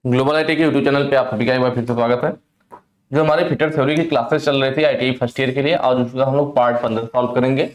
Global IT के YouTube channel पे आप सभी का एक बार फिर से स्वागत है। जो हमारे फिटर थ्योरी की क्लासेस चल रही थी आईटीआई फर्स्ट ईयर के लिए, आज उसका हम लोग पार्ट 15 सॉल्व करेंगे।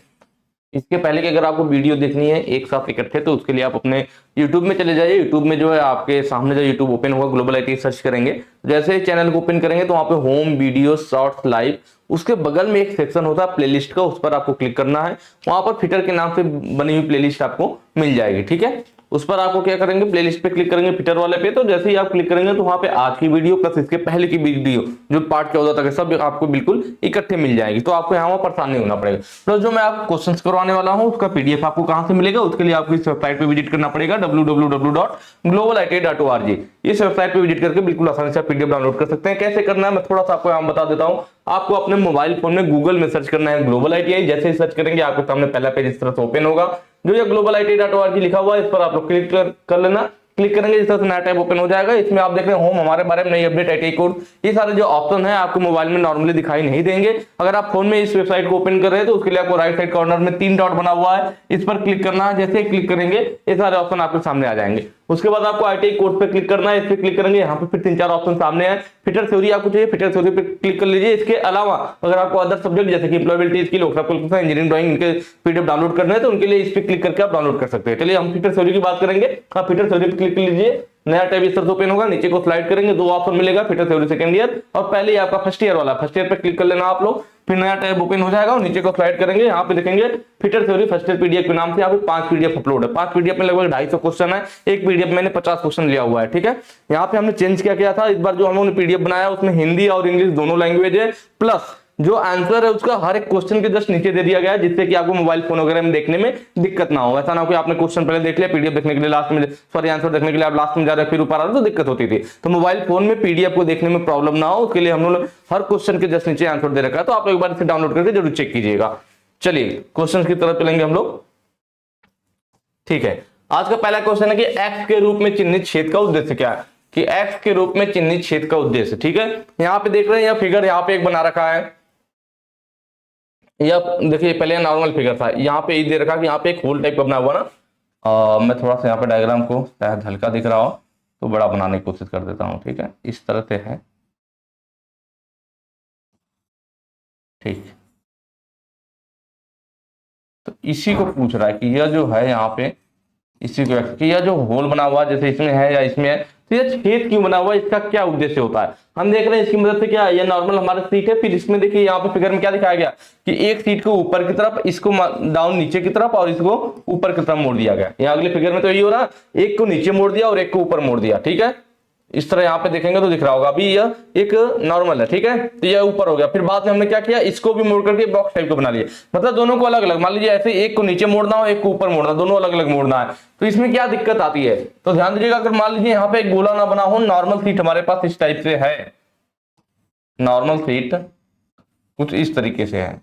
इसके पहले कि अगर आपको वीडियो देखनी है एक साथ इकट्ठे, तो उसके लिए आप अपने यूट्यूब में चले जाइए। यूट्यूब में जो है आपके सामने जो यूट्यूब ओपन होगा, ग्लोबल आईटी सर्च करेंगे, जैसे ही चैनल को ओपन करेंगे तो वहाँ पे होम, वीडियो, शॉर्ट्स, लाइव, उसके बगल में एक सेक्शन होता है प्लेलिस्ट का, उस पर आपको क्लिक करना है। वहां पर फिटर के नाम से बनी हुई प्लेलिस्ट आपको मिल जाएगी। ठीक है, उस पर आपको क्या करेंगे, प्लेलिस्ट पे क्लिक करेंगे फिटर वाले पे। तो जैसे ही आप क्लिक करेंगे तो वहां पे आज की वीडियो प्लस इसके पहले की वीडियो जो पार्ट 14 तक है सब आपको बिल्कुल इकट्ठे मिल जाएगी। तो आपको यहाँ परेशान नहीं होना पड़ेगा। प्लस जो मैं आपको क्वेश्चंस करवाने वाला हूँ उसका पीडीएफ आपको कहां से मिलेगा, उसके लिए आपको इस वेबसाइट पे विजिट करना पड़ेगा www.globalit.org। इस वेबसाइट पे विजिट करके बिल्कुल आसानी से पीडीएफ डाउनलोड कर सकते हैं। कैसे करना है मैं थोड़ा सा आपको यहाँ बता देता हूँ। आपको अपने मोबाइल फोन में गूगल में सर्च करना है ग्लोबल आईटीआई। जैसे ही सर्च करेंगे आपके सामने पहला पेज इस तरह से ओपन होगा, जो ये globalit.org लिखा हुआ है, इस पर आप लोग क्लिक कर लेना। क्लिक करेंगे इस तरह से नया टैब ओपन हो जाएगा। इसमें आप देख रहे हैं होम, हमारे बारे में नई अपडेट, आईटीआई कोड, ये सारे जो ऑप्शन है आपको मोबाइल में नॉर्मली दिखाई नहीं देंगे। अगर आप फोन में इस वेबसाइट को ओपन कर रहे हैं तो उसके लिए आपको राइट साइड कॉर्नर में 3 डॉट बना हुआ है, इस पर क्लिक करना है। जैसे ही क्लिक करेंगे ये सारे ऑप्शन आपके सामने आ जाएंगे। उसके बाद आपको आईटीआई कोर्स पे क्लिक करना है, इस पे क्लिक करेंगे, यहाँ पे फिर 3-4 ऑप्शन सामने है। फिटर थ्योरी आपको चाहिए, फिटर थ्योरी पे क्लिक कर लीजिए। इसके अलावा अगर आपको अदर सब्जेक्ट जैसे कि एम्प्लॉयबिलिटी स्किल, इंजीनियरिंग, ड्राइंग, इनके पीडीएफ डाउनलोड करने हैं तो उनके लिए इस पे क्लिक करके आप डाउनलोड कर सकते हैं। चलिए हम फिटर थ्योरी की बात करेंगे। आप फिटर थ्योरी पे क्लिक कर लीजिए, नया टैब इस तरह से ओपन होगा, नीचे को स्लाइड करेंगे, 2 ऑप्शन मिलेगा, फिटर थ्योरी सेकंड ईयर और पहले ही आपका फर्स्ट ईयर वाला। फर्स्ट ईयर पे क्लिक कर लेना आप लोग, फिर नया टैब ओपन हो जाएगा और नीचे को स्लाइड करेंगे, यहाँ पे देखेंगे fitter theory first year PDF के नाम से। यहाँ पे 5 पीडीएफ अपलोड है। 5 पीडीएफ में लगभग 250 क्वेश्चन है। एक पीडीएफ मैंने 50 क्वेश्चन लिया हुआ है। ठीक है, यहाँ पे हमने चेंज क्या किया था, इस बार जो हम लोगों ने पीडीएफ बनाया उसमें हिंदी और इंग्लिश दोनों लैंग्वेज है, प्लस जो आंसर है उसका हर एक क्वेश्चन के जस्ट नीचे दे दिया गया है, जिससे कि आपको मोबाइल फोन वगैरह में देखने में दिक्कत ना हो। ऐसा ना हो कि आपने क्वेश्चन पहले देख लिया, पीडीएफ देखने के लिए लास्ट में, सॉरी आंसर देखने के लिए आप लास्ट में जा रहे हैं फिर ऊपर आ रहे हो, तो दिक्कत होती थी। तो मोबाइल फोन में पीडीएफ को देखने में प्रॉब्लम ना हो उसके लिए हम लोग हर क्वेश्चन के जस्ट नीचे आंसर दे रखा है। तो आप एक बार इसे डाउनलोड करके जरूर चेक कीजिएगा। चलिए क्वेश्चन की तरफ चलेंगे हम लोग। ठीक है, आज का पहला क्वेश्चन है कि एक्स के रूप में चिन्हित छेद का उद्देश्य क्या है, कि एक्स के रूप में चिन्हित छेद का उद्देश्य। ठीक है, यहाँ पे देख रहे हैं यह फिगर यहाँ पे एक बना रखा है। यह देखिए पहले नॉर्मल फिगर था, यहाँ पे दे रखा कि यहाँ पे एक होल टाइप का बना हुआ ना। मैं थोड़ा सा यहाँ पे डायग्राम को शायद हल्का दिख रहा हो तो बड़ा बनाने की कोशिश कर देता हूँ। ठीक है, इस तरह से है। ठीक, तो इसी को पूछ रहा है कि यह जो है यहाँ पे, इसी को कि यह जो होल बना हुआ जैसे इसमें है या इसमें है, तो यह छेद क्यों बना हुआ है, इसका क्या उद्देश्य होता है। हम देख रहे हैं इसकी मदद से क्या, ये नॉर्मल हमारा सीट है, फिर इसमें देखिए यहाँ पे फिगर में क्या दिखाया गया कि एक सीट को ऊपर की तरफ, इसको डाउन नीचे की तरफ और इसको ऊपर की तरफ मोड़ दिया गया। यहाँ अगले फिगर में तो यही हो रहा है, एक को नीचे मोड़ दिया और एक को ऊपर मोड़ दिया। ठीक है, इस तरह यहाँ पे देखेंगे तो दिख रहा होगा। अभी यह एक नॉर्मल है, ठीक है, तो यह ऊपर हो गया। फिर बाद में हमने क्या किया, इसको भी मोड़ करके बॉक्स टाइप को बना लिया, मतलब दोनों को अलग अलग। मान लीजिए ऐसे एक को नीचे मोड़ना हो, एक को ऊपर मोड़ना, दोनों अलग अलग मोड़ना है, तो इसमें क्या दिक्कत आती है। तो ध्यान दीजिएगा, अगर मान लीजिए यहाँ पे एक गोला ना बना हो, नॉर्मल सीट हमारे पास इस टाइप से है, नॉर्मल सीट कुछ इस तरीके से है।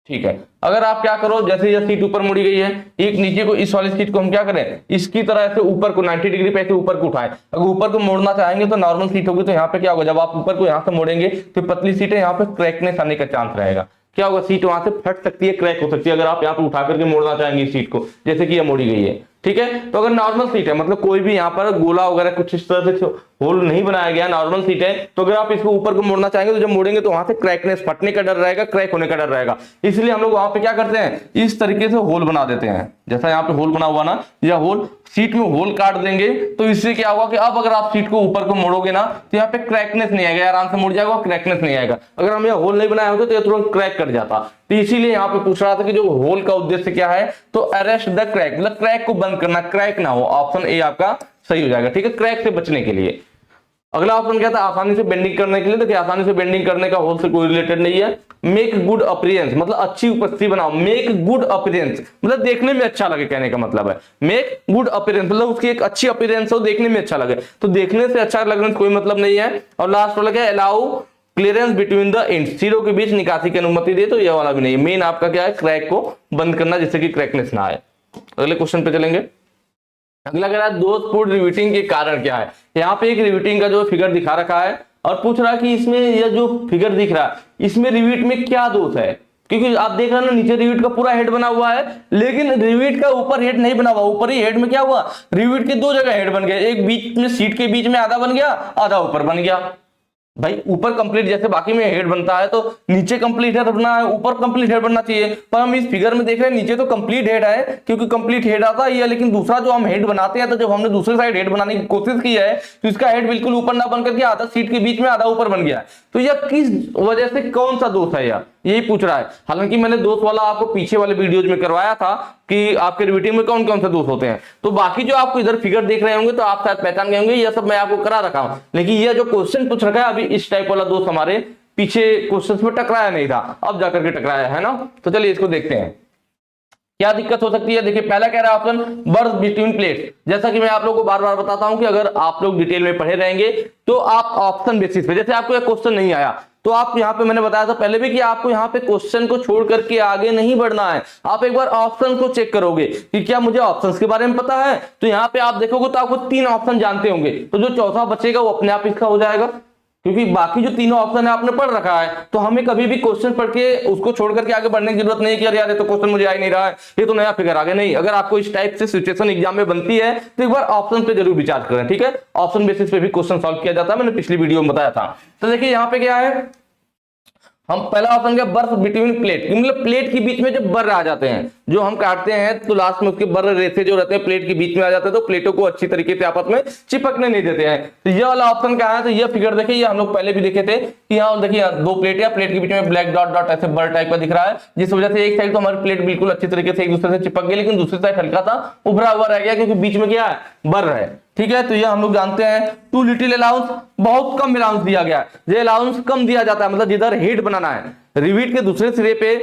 ठीक है, अगर आप क्या करो, जैसे यह सीट ऊपर मुड़ी गई है, एक नीचे को, इस वाली सीट को हम क्या करें, इसकी तरह से ऊपर को 90 डिग्री पे ऐसे ऊपर को उठाएं। अगर ऊपर को मोड़ना चाहेंगे तो नॉर्मल सीट होगी, तो यहाँ पे क्या होगा, जब आप ऊपर को यहाँ से मोड़ेंगे तो पतली सीट है, यहाँ पे क्रैकनेस आने का चांस रहेगा। क्या होगा, सीट वहां से फट सकती है, क्रैक हो सकती है, अगर आप यहाँ पे उठा करके मोड़ना चाहेंगे इस सीट को, जैसे कि यह मोड़ी गई है। ठीक है, तो अगर नॉर्मल सीट है, मतलब कोई भी यहाँ पर गोला वगैरह कुछ इस तरह से होल नहीं बनाया गया, नॉर्मल सीट है, तो अगर आप इसको ऊपर को मोड़ना चाहेंगे तो जब मोड़ेंगे तो वहां से क्रैकनेस, फटने का डर रहेगा, क्रैक होने का डर रहेगा। इसलिए हम लोग वहां पे क्या करते हैं, इस तरीके से होल बना देते हैं। जैसा यहाँ पे होल बना हुआ ना, या होल सीट में होल काट देंगे, तो इससे क्या होगा कि अब अगर आप सीट को ऊपर को मोड़ोगे ना तो यहाँ पे क्रैकनेस नहीं आएगा, आराम से मुड़ जाएगा, क्रैकनेस नहीं आएगा। अगर हम यहाँ होल नहीं बनाए होते तो ये तुरंत क्रैक कर जाता। तो इसीलिए यहाँ पे पूछ रहा था कि जो होल का उद्देश्य क्या है, तो अरेस्ट द क्रैक, मतलब क्रैक को बंद करना, क्रैक ना हो। ऑप्शन ए आपका सही हो जाएगा। ठीक है, क्रैक से बचने के लिए। अगला ऑप्शन क्या था, आसानी से बेंडिंग करने के लिए। देखिए आसानी से बेंडिंग करने का होल से कोई रिलेटेड नहीं है। मेक गुड अपीयरेंस, मतलब अच्छी उपस्थिति बनाओ। मेक गुड अपीयरेंस मतलब देखने में अच्छा लगे, कहने का मतलब है मेक गुड अपीयरेंस, मतलब उसकी एक अच्छी अपीयरेंस हो, देखने में अच्छा लगे। तो देखने से अच्छा लगने से कोई मतलब नहीं है। और लास्ट वाला क्या है, allow clearance between the end, सिरों के बीच निकासी की अनुमति दे, तो यह वाला भी नहीं है। मेन आपका क्या है, क्रैक को बंद करना, जिससे कि क्रैकनेस ना आए। अगले क्वेश्चन पे चलेंगे। अगला कह रहा है दोषपूर्ण रिवीटिंग के कारण क्या है। यहाँ पे एक रिवीटिंग का जो फिगर दिखा रखा है और पूछ रहा है कि इसमें यह जो फिगर दिख रहा है इसमें रिवीट में क्या दोष है। क्योंकि आप देख रहे हैं ना नीचे रिवेट का पूरा हेड बना हुआ है, लेकिन रिवेट का ऊपर हेड नहीं बना हुआ। ऊपर ही हेड में क्या हुआ, रिवेट के दो जगह हेड बन गए, एक बीच में सीट के बीच में आधा बन गया, आधा ऊपर बन गया। भाई ऊपर कंप्लीट जैसे बाकी में हेड बनता है तो नीचे कंप्लीट हेड बनना है, ऊपर कंप्लीट हेड बनना चाहिए। पर हम इस फिगर में देख रहे हैं नीचे तो कंप्लीट हेड है, क्योंकि कंप्लीट हेड आता ही है, लेकिन दूसरा जो हम हेड बनाते हैं तो जब हमने दूसरे साइड हेड बनाने की कोशिश की है तो इसका हेड बिल्कुल ऊपर ना बनकर के आधा सीट के बीच में आधा ऊपर बन गया है। तो यह किस वजह से, कौन सा दोष है यार, यही पूछ रहा है। हालांकि मैंने दोष वाला आपको पीछे वाले वीडियोज में करवाया था कि आपके रिवेटिंग में कौन कौन से दोष होते हैं। तो बाकी जो आपको इधर फिगर देख रहे होंगे तो आप शायद पहचान गए होंगे, यह सब मैं आपको करा रखा हूं। लेकिन यह जो क्वेश्चन पूछ रखा है अभी इस टाइप वाला दोष हमारे पीछे क्वेश्चन में टकराया नहीं था, अब जाकर के टकराया है ना। तो चलिए इसको देखते हैं क्या दिक्कत हो सकती है। देखिए पहला कह रहा है ऑप्शन बर्थ बिटवीन प्लेट्स। जैसा कि मैं आप लोगों को बार बार बताता हूं कि अगर आप लोग डिटेल में पढ़े रहेंगे तो आप ऑप्शन बेसिस पे, जैसे आपको एक क्वेश्चन नहीं आया तो आप यहाँ पे, मैंने बताया था पहले भी कि आपको यहाँ पे क्वेश्चन को छोड़ करके आगे नहीं बढ़ना है, आप एक बार ऑप्शन को चेक करोगे कि क्या मुझे ऑप्शंस के बारे में पता है। तो यहाँ पे आप देखोगे तो आपको 3 ऑप्शन जानते होंगे, तो जो चौथा बचेगा वो अपने आप इसका हो जाएगा, क्योंकि बाकी जो तीनों ऑप्शन है आपने पढ़ रखा है। तो हमें कभी भी क्वेश्चन पढ़ के उसको छोड़ करके आगे बढ़ने की जरूरत नहीं कि यार ये तो क्वेश्चन मुझे आ ही नहीं रहा है, ये तो नया फिगर आगे नहीं। अगर आपको इस टाइप से सिचुएशन एग्जाम में बनती है तो एक बार ऑप्शन पे जरूर विचार करें, ठीक है। ऑप्शन बेसिस पे भी क्वेश्चन सॉल्व किया जाता है, मैंने पिछली वीडियो में बताया था। तो देखिए यहाँ पे क्या है, हम पहला ऑप्शन क्या, बर्थ बिटवीन प्लेट, मतलब प्लेट के बीच में जब बर आ जाते हैं, जो हम काटते हैं तो लास्ट में उसके बर रेसे जो रहते हैं प्लेट के बीच में आ जाते हैं, तो प्लेटों को अच्छी तरीके से आपस में चिपकने नहीं देते हैं। तो ये वाला ऑप्शन क्या है, तो ये फिगर देखिए, ये हम लोग पहले भी देखे थे कि यहाँ देखिए 2 प्लेट है, प्लेट के बीच में ब्लैक डॉट डॉट ऐसे बर टाइप का दिख रहा है, जिस वजह से एक साइड तो हमारी प्लेट बिल्कुल अच्छी तरीके से एक दूसरे से चिपक गई, लेकिन दूसरी साइड हल्का सा उभरा हुआ रह गया, क्योंकि बीच में क्या है, बर है, ठीक है। तो ये हम लोग जानते हैं। टू लिटिल अलाउंस, बहुत कम अलाउंस दिया गया है। ये अलाउंस कम दिया जाता है, मतलब जिधर हेड बनाना है रिवीट के दूसरे सिरे पे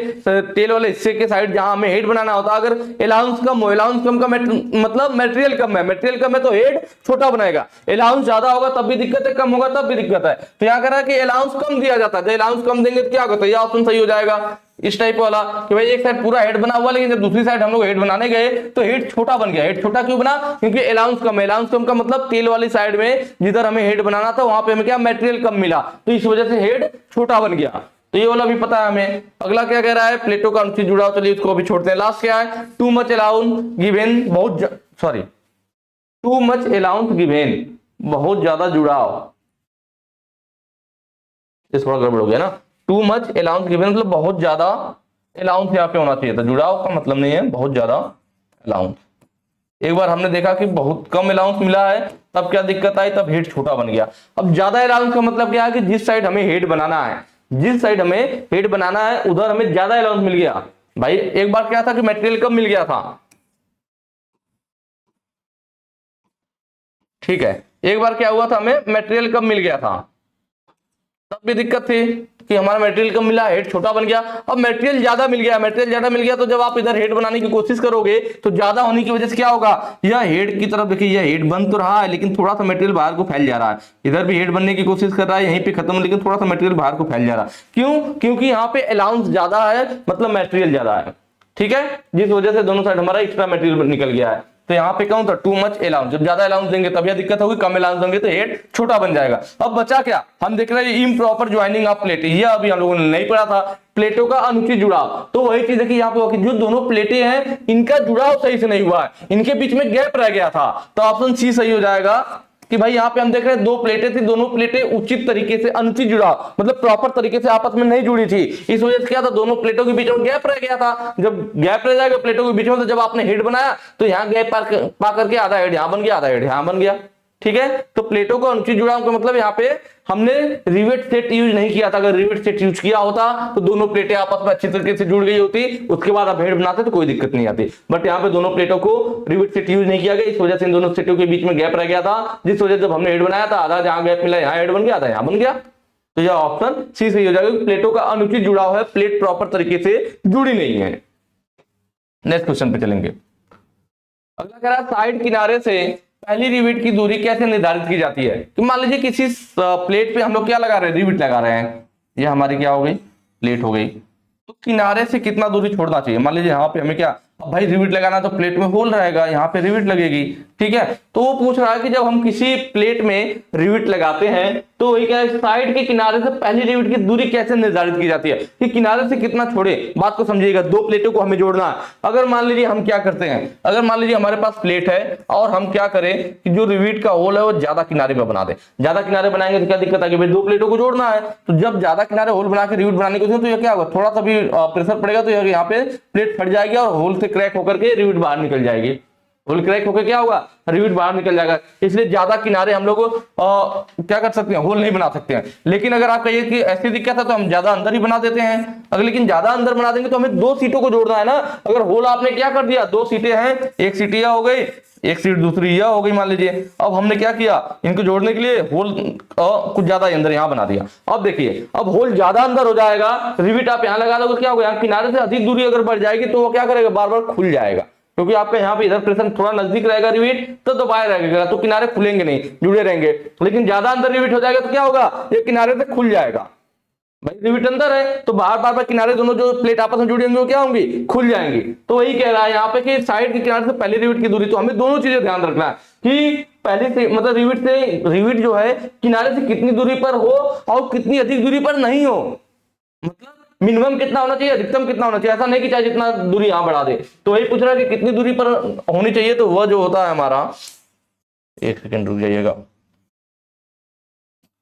तेल वाले हिस्से के साइड जहां हमें हेड बनाना होता है, अगर अलाउंस कम हो, अलाउंस कम का मतलब मटेरियल कम है, मटेरियल कम है तो हेड छोटा बनाएगा। अलाउंस ज्यादा होगा तब भी दिक्कत है, कम होगा तब भी दिक्कत है। तो यहाँ कह रहा है कि अलाउंस कम दिया जाता है, अलाउंस कम देंगे तो क्या होगा, तो यह ऑप्शन सही हो जाएगा इस टाइप वाला कि भाई एक साइड पूरा हेड बना हुआ, लेकिन जब दूसरी साइड हम लोग हेड बनाने गए तो हेड छोटा बन गया। हेड छोटा क्यों बना, क्योंकि अलाउंस कम है। अलाउंस कम का मतलब तेल वाली साइड में जिधर हमें हेड बनाना था वहां पे हमें क्या मटेरियल कम मिला, तो इस वजह से हेड छोटा बन गया। तो ये वाला भी पता है हमें। अगला क्या कह रहा है, प्लेटों का अनुचित जुड़ाव, चलिए इसको अभी छोड़ते हैं। लास्ट क्या है, too much allowance given, too much allowance given, बहुत ज्यादा जुड़ाव, इस थोड़ा गड़बड़ हो गया ना। टू मच अलाउंस गिवन मतलब बहुत ज्यादा अलाउंस यहाँ पे होना चाहिए था, जुड़ाव का मतलब नहीं है बहुत ज्यादा अलाउंस। एक बार हमने देखा कि बहुत कम अलाउंस मिला है, तब क्या दिक्कत आई, तब हेड छोटा बन गया। अब ज्यादा अलाउंस का मतलब क्या है कि जिस साइड हमें हेड बनाना है, जिस साइड हमें हेड बनाना है उधर हमें ज्यादा अलाउंस मिल गया। भाई एक बार क्या था कि मटेरियल कम मिल गया था, ठीक है, एक बार क्या हुआ था, हमें मटेरियल कम मिल गया था, तब भी दिक्कत थी कि हमारा मटेरियल कम मिला, हेड छोटा बन गया। अब मटेरियल ज्यादा मिल गया, मटेरियल ज्यादा मिल गया तो जब आप इधर हेड बनाने की कोशिश करोगे तो ज्यादा होने की वजह से क्या होगा, यह हेड की तरफ देखिए, यह हेड बन तो रहा है लेकिन थोड़ा सा मटेरियल बाहर को फैल जा रहा है। इधर भी हेड बनने की कोशिश कर रहा है, यहीं पे खत्म, लेकिन थोड़ा सा मटेरियल बाहर को फैल जा रहा है। क्यों, क्योंकि यहाँ पे अलाउंस ज्यादा है, मतलब मटेरियल ज्यादा है, ठीक है, जिस वजह से दोनों साइड हमारा एक्स्ट्रा मटेरियल निकल गया है। तो यहाँ पे कौन था, टू मच अलाउंस, जब ज्यादा अलाउंस देंगे तब यह दिक्कत होगी, कम अलाउंस देंगे तो हेड छोटा बन जाएगा। अब बचा क्या, हम देख रहे हैं इम्प्रॉपर ज्वाइनिंग ऑफ प्लेट, यह अभी हम लोगों ने नहीं पढ़ा था, प्लेटों का अनुचित जुड़ाव। तो वही चीज है कि यहाँ पे जो दोनों प्लेटें हैं इनका जुड़ाव सही से नहीं हुआ है, इनके बीच में गैप रह गया था, तो ऑप्शन सी सही हो जाएगा कि भाई यहाँ पे हम देख रहे हैं 2 प्लेटें थी, दोनों प्लेटें उचित तरीके से, अनुचित जुड़ाव मतलब प्रॉपर तरीके से आपस में नहीं जुड़ी थी, इस वजह से क्या था, दोनों प्लेटों के बीच में गैप रह गया था। जब गैप रह जाएगा प्लेटों के बीच में, तो जब आपने हेड बनाया तो यहाँ गैप पा करके आधा हेड यहाँ बन गया, आधा हेड यहाँ बन गया, ठीक है। तो प्लेटों का अनुचित जुड़ाव का मतलब यहाँ पे हमने रिवेट सेट यूज नहीं किया था, अगर रिवेट सेट यूज किया होता तो दोनों प्लेटें आपस में अच्छी तरीके से जुड़ गई होती, उसके बाद आप हेड बनाते तो कोई दिक्कत नहीं आती। बट यहाँ पे दोनों प्लेटों को रिवेट सेट यूज नहीं किया गया, इस वजह से इन दोनों सेटों के बीच में गैप रह गया था, जिस वजह से जब हमने हेड बनाया था आधा जहां गैप मिला यहाँ हेड बन गया, आधा यहाँ बन गया। तो यह ऑप्शन सी सही हो जाएगा, प्लेटों का अनुचित जुड़ाव है, प्लेट प्रॉपर तरीके से जुड़ी नहीं है। नेक्स्ट क्वेश्चन पे चलेंगे। अगला कह रहा है साइड किनारे से पहली रिवेट की दूरी कैसे निर्धारित की जाती है। तो मान लीजिए किसी प्लेट पे हम लोग क्या लगा रहे हैं, रिवेट लगा रहे हैं, ये हमारी क्या हो गई, प्लेट हो गई, तो किनारे से कितना दूरी छोड़ना चाहिए। मान लीजिए यहाँ पे हमें क्या, अब भाई रिवेट लगाना तो प्लेट में होल रहेगा, यहाँ पे रिवेट लगेगी, ठीक है। तो वो पूछ रहा है कि जब हम किसी प्लेट में रिवेट लगाते हैं तो वही क्या है, साइड के किनारे से पहली रिवेट की दूरी कैसे निर्धारित की जाती है कि किनारे से कितना छोड़े। बात को समझिएगा, दो प्लेटों को हमें जोड़ना है। अगर मान लीजिए हम क्या करते हैं, अगर मान लीजिए हमारे पास प्लेट है और हम क्या करें कि जो रिवेट का होल है वो ज्यादा किनारे पे बना दे। ज्यादा किनारे बनाएंगे तो क्या दिक्कत आएगी, भाई दो प्लेटों को जोड़ना है, तो जब ज्यादा किनारे होल बना के रिवेट बनाने की कोशिश तो ये क्या होगा, थोड़ा सा भी प्रेशर पड़ेगा तो यहाँ पे प्लेट फट जाएगी और होल से क्रैक होकर के रिवेट बाहर निकल जाएगी। होल क्रैक होकर क्या होगा, रिवेट बाहर निकल जाएगा। इसलिए ज्यादा किनारे हम लोग क्या कर सकते हैं, होल नहीं बना सकते हैं। लेकिन अगर आप कहिए कि ऐसी दिक्कत है तो हम ज्यादा अंदर ही बना देते हैं। अगर लेकिन ज्यादा अंदर बना देंगे तो हमें दो सीटों को जोड़ना है ना। अगर होल आपने क्या कर दिया, दो सीटें हैं, एक सीट यह हो गई, एक सीट दूसरी यह हो गई मान लीजिए। अब हमने क्या किया, इनको जोड़ने के लिए होल कुछ ज्यादा अंदर यहां बना दिया। अब देखिए, अब होल ज्यादा अंदर हो जाएगा, रिवेट आप यहां लगा दोगे, क्या होगा, यहाँ किनारे से अधिक दूरी अगर बढ़ जाएगी तो वो क्या करेगा, बार बार खुल जाएगा, क्योंकि आपका यहाँ पे इधर प्रेशर थोड़ा नजदीक रहेगा रिवेट तो दबाए रहेगा, तो किनारे खुलेंगे नहीं, जुड़े रहेंगे। लेकिन ज्यादा अंदर रिवेट हो जाएगा तो क्या होगा, ये किनारे से खुल जाएगा। भाई रिवेट अंदर है तो बाहर बार बार किनारे दोनों जो प्लेट आपस में जुड़ी होंगी वो क्या होंगी, खुल जाएंगी। तो वही कह रहा है यहाँ पे कि साइड के किनारे से पहले रिवेट की दूरी, तो हमें दोनों चीजें ध्यान रखना है कि पहले से मतलब रिवेट जो है किनारे से कितनी दूरी पर हो और कितनी अधिक दूरी पर नहीं हो। मतलब मिनिमम कितना होना चाहिए, अधिकतम कितना होना चाहिए, ऐसा नहीं कि चाहे जितना दूरी यहां बढ़ा दे। तो वही पूछ रहा है कि कितनी दूरी पर होनी चाहिए, तो वह जो होता है हमारा, एक सेकंड रुक जाइएगा,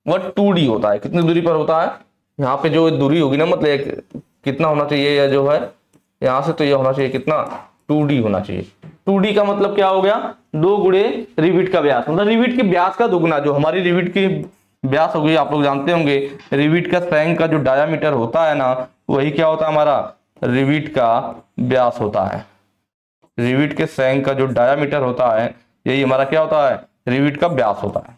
वह 2D होता है। कितनी दूरी पर होता है, यहाँ पे जो दूरी होगी ना, मतलब कितना होना चाहिए, या जो है यहां से तो यह होना चाहिए कितना, 2D होना चाहिए। 2D का मतलब क्या हो गया, 2 गुणे रिवेट का व्यास, मतलब रिवेट के व्यास का दुगुना। जो हमारी रिवेट की व्यास हो गई, आप लोग जानते होंगे रिवेट का सैंक का जो डायामीटर होता है ना, वही क्या होता है हमारा, रिवेट का व्यास होता है। रिवेट के सैंक का जो डायामीटर होता है यही हमारा क्या होता है, रिवेट का व्यास होता है।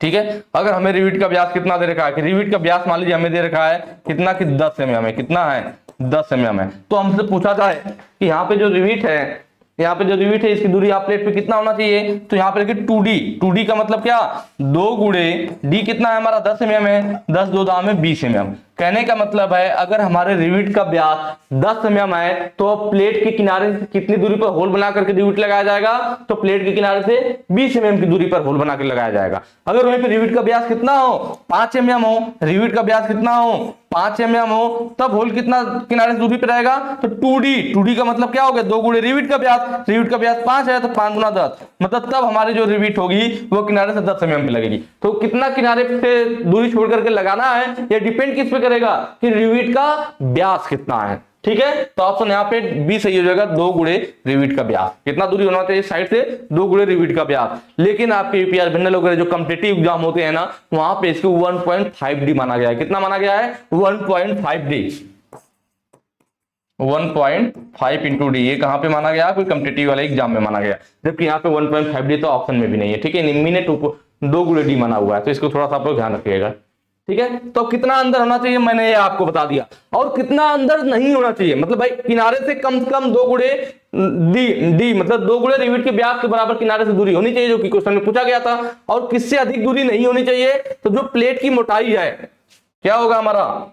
ठीक है, अगर हमें रिवेट का व्यास कितना दे रखा है, कि रिवेट का व्यास मान लीजिए हमें दे रखा है कितना, कि 10 mm है, कितना है 10 mm है। तो हमसे पूछा जाए कि यहाँ पे जो रिवेट है, यहाँ पे जो रिवेट है इसकी दूरी आप प्लेट पे कितना होना चाहिए, तो यहाँ पे देखिए 2D। 2D का मतलब क्या, 2 गुणे D कितना है हमारा 10 mm है, 10 2 दाम में 20 mm। कहने का मतलब है अगर हमारे रिवेट का व्यास 10 mm है तो प्लेट के किनारे से कितनी दूरी पर होल बना करके रिवेट लगाया जाएगा, तो प्लेट के किनारे से 20 mm की दूरी पर होल बना के लगाया जाएगा। अगर वहीं पे रिवेट का व्यास कितना हो, 5 mm हो, रिवेट का व्यास कितना हो 5 mm हो, तब होल कितना किनारे से दूरी पे रहेगा, तो 2D। 2D का मतलब क्या हो गया, 2 गुणे रिवेट का व्यास, रिवेट का व्यास 5 है तो 5 गुना 10, मतलब तब हमारी जो रिवेट होगी वो किनारे से 10 mm पे लगेगी। तो कितना किनारे से दूरी छोड़ करके लगाना है, ये डिपेंड किस पे करेगा, कि रिवेट का व्यास कितना है। ठीक है, तो ऑप्शन यहाँ पे बी सही हो जाएगा, 2 गुणे रिवेट का व्यास। कितना दूरी होना चाहिए साइड से, 2 गुणे रिवेट का व्यास। लेकिन आपके यूपीआर भिन्न वगैरह जो कॉम्पिटिटिव एग्जाम होते हैं ना, वहां पे इसको 1.5D माना गया है। कितना माना गया है, 1.5D, 1.5 इंटू डी। ये कहां पे माना गया, कोई कॉम्पिटिटिव वाले एग्जाम में माना गया, जबकि यहाँ पे 1.5D तो ऑप्शन में भी नहीं है। ठीक है, निम्मी ने 2 गुणे डी माना हुआ है, तो इसको थोड़ा सा आप लोग ध्यान रखिएगा। ठीक है, तो कितना अंदर होना चाहिए मैंने ये आपको बता दिया, और कितना अंदर नहीं होना चाहिए, मतलब भाई किनारे से कम 2 गुणे डी, मतलब 2 गुणे रिवेट के व्यास के बराबर किनारे से दूरी होनी चाहिए, जो कि क्वेश्चन में पूछा गया था। और किससे अधिक दूरी नहीं होनी चाहिए, तो जो प्लेट की मोटाई है क्या होगा हमारा,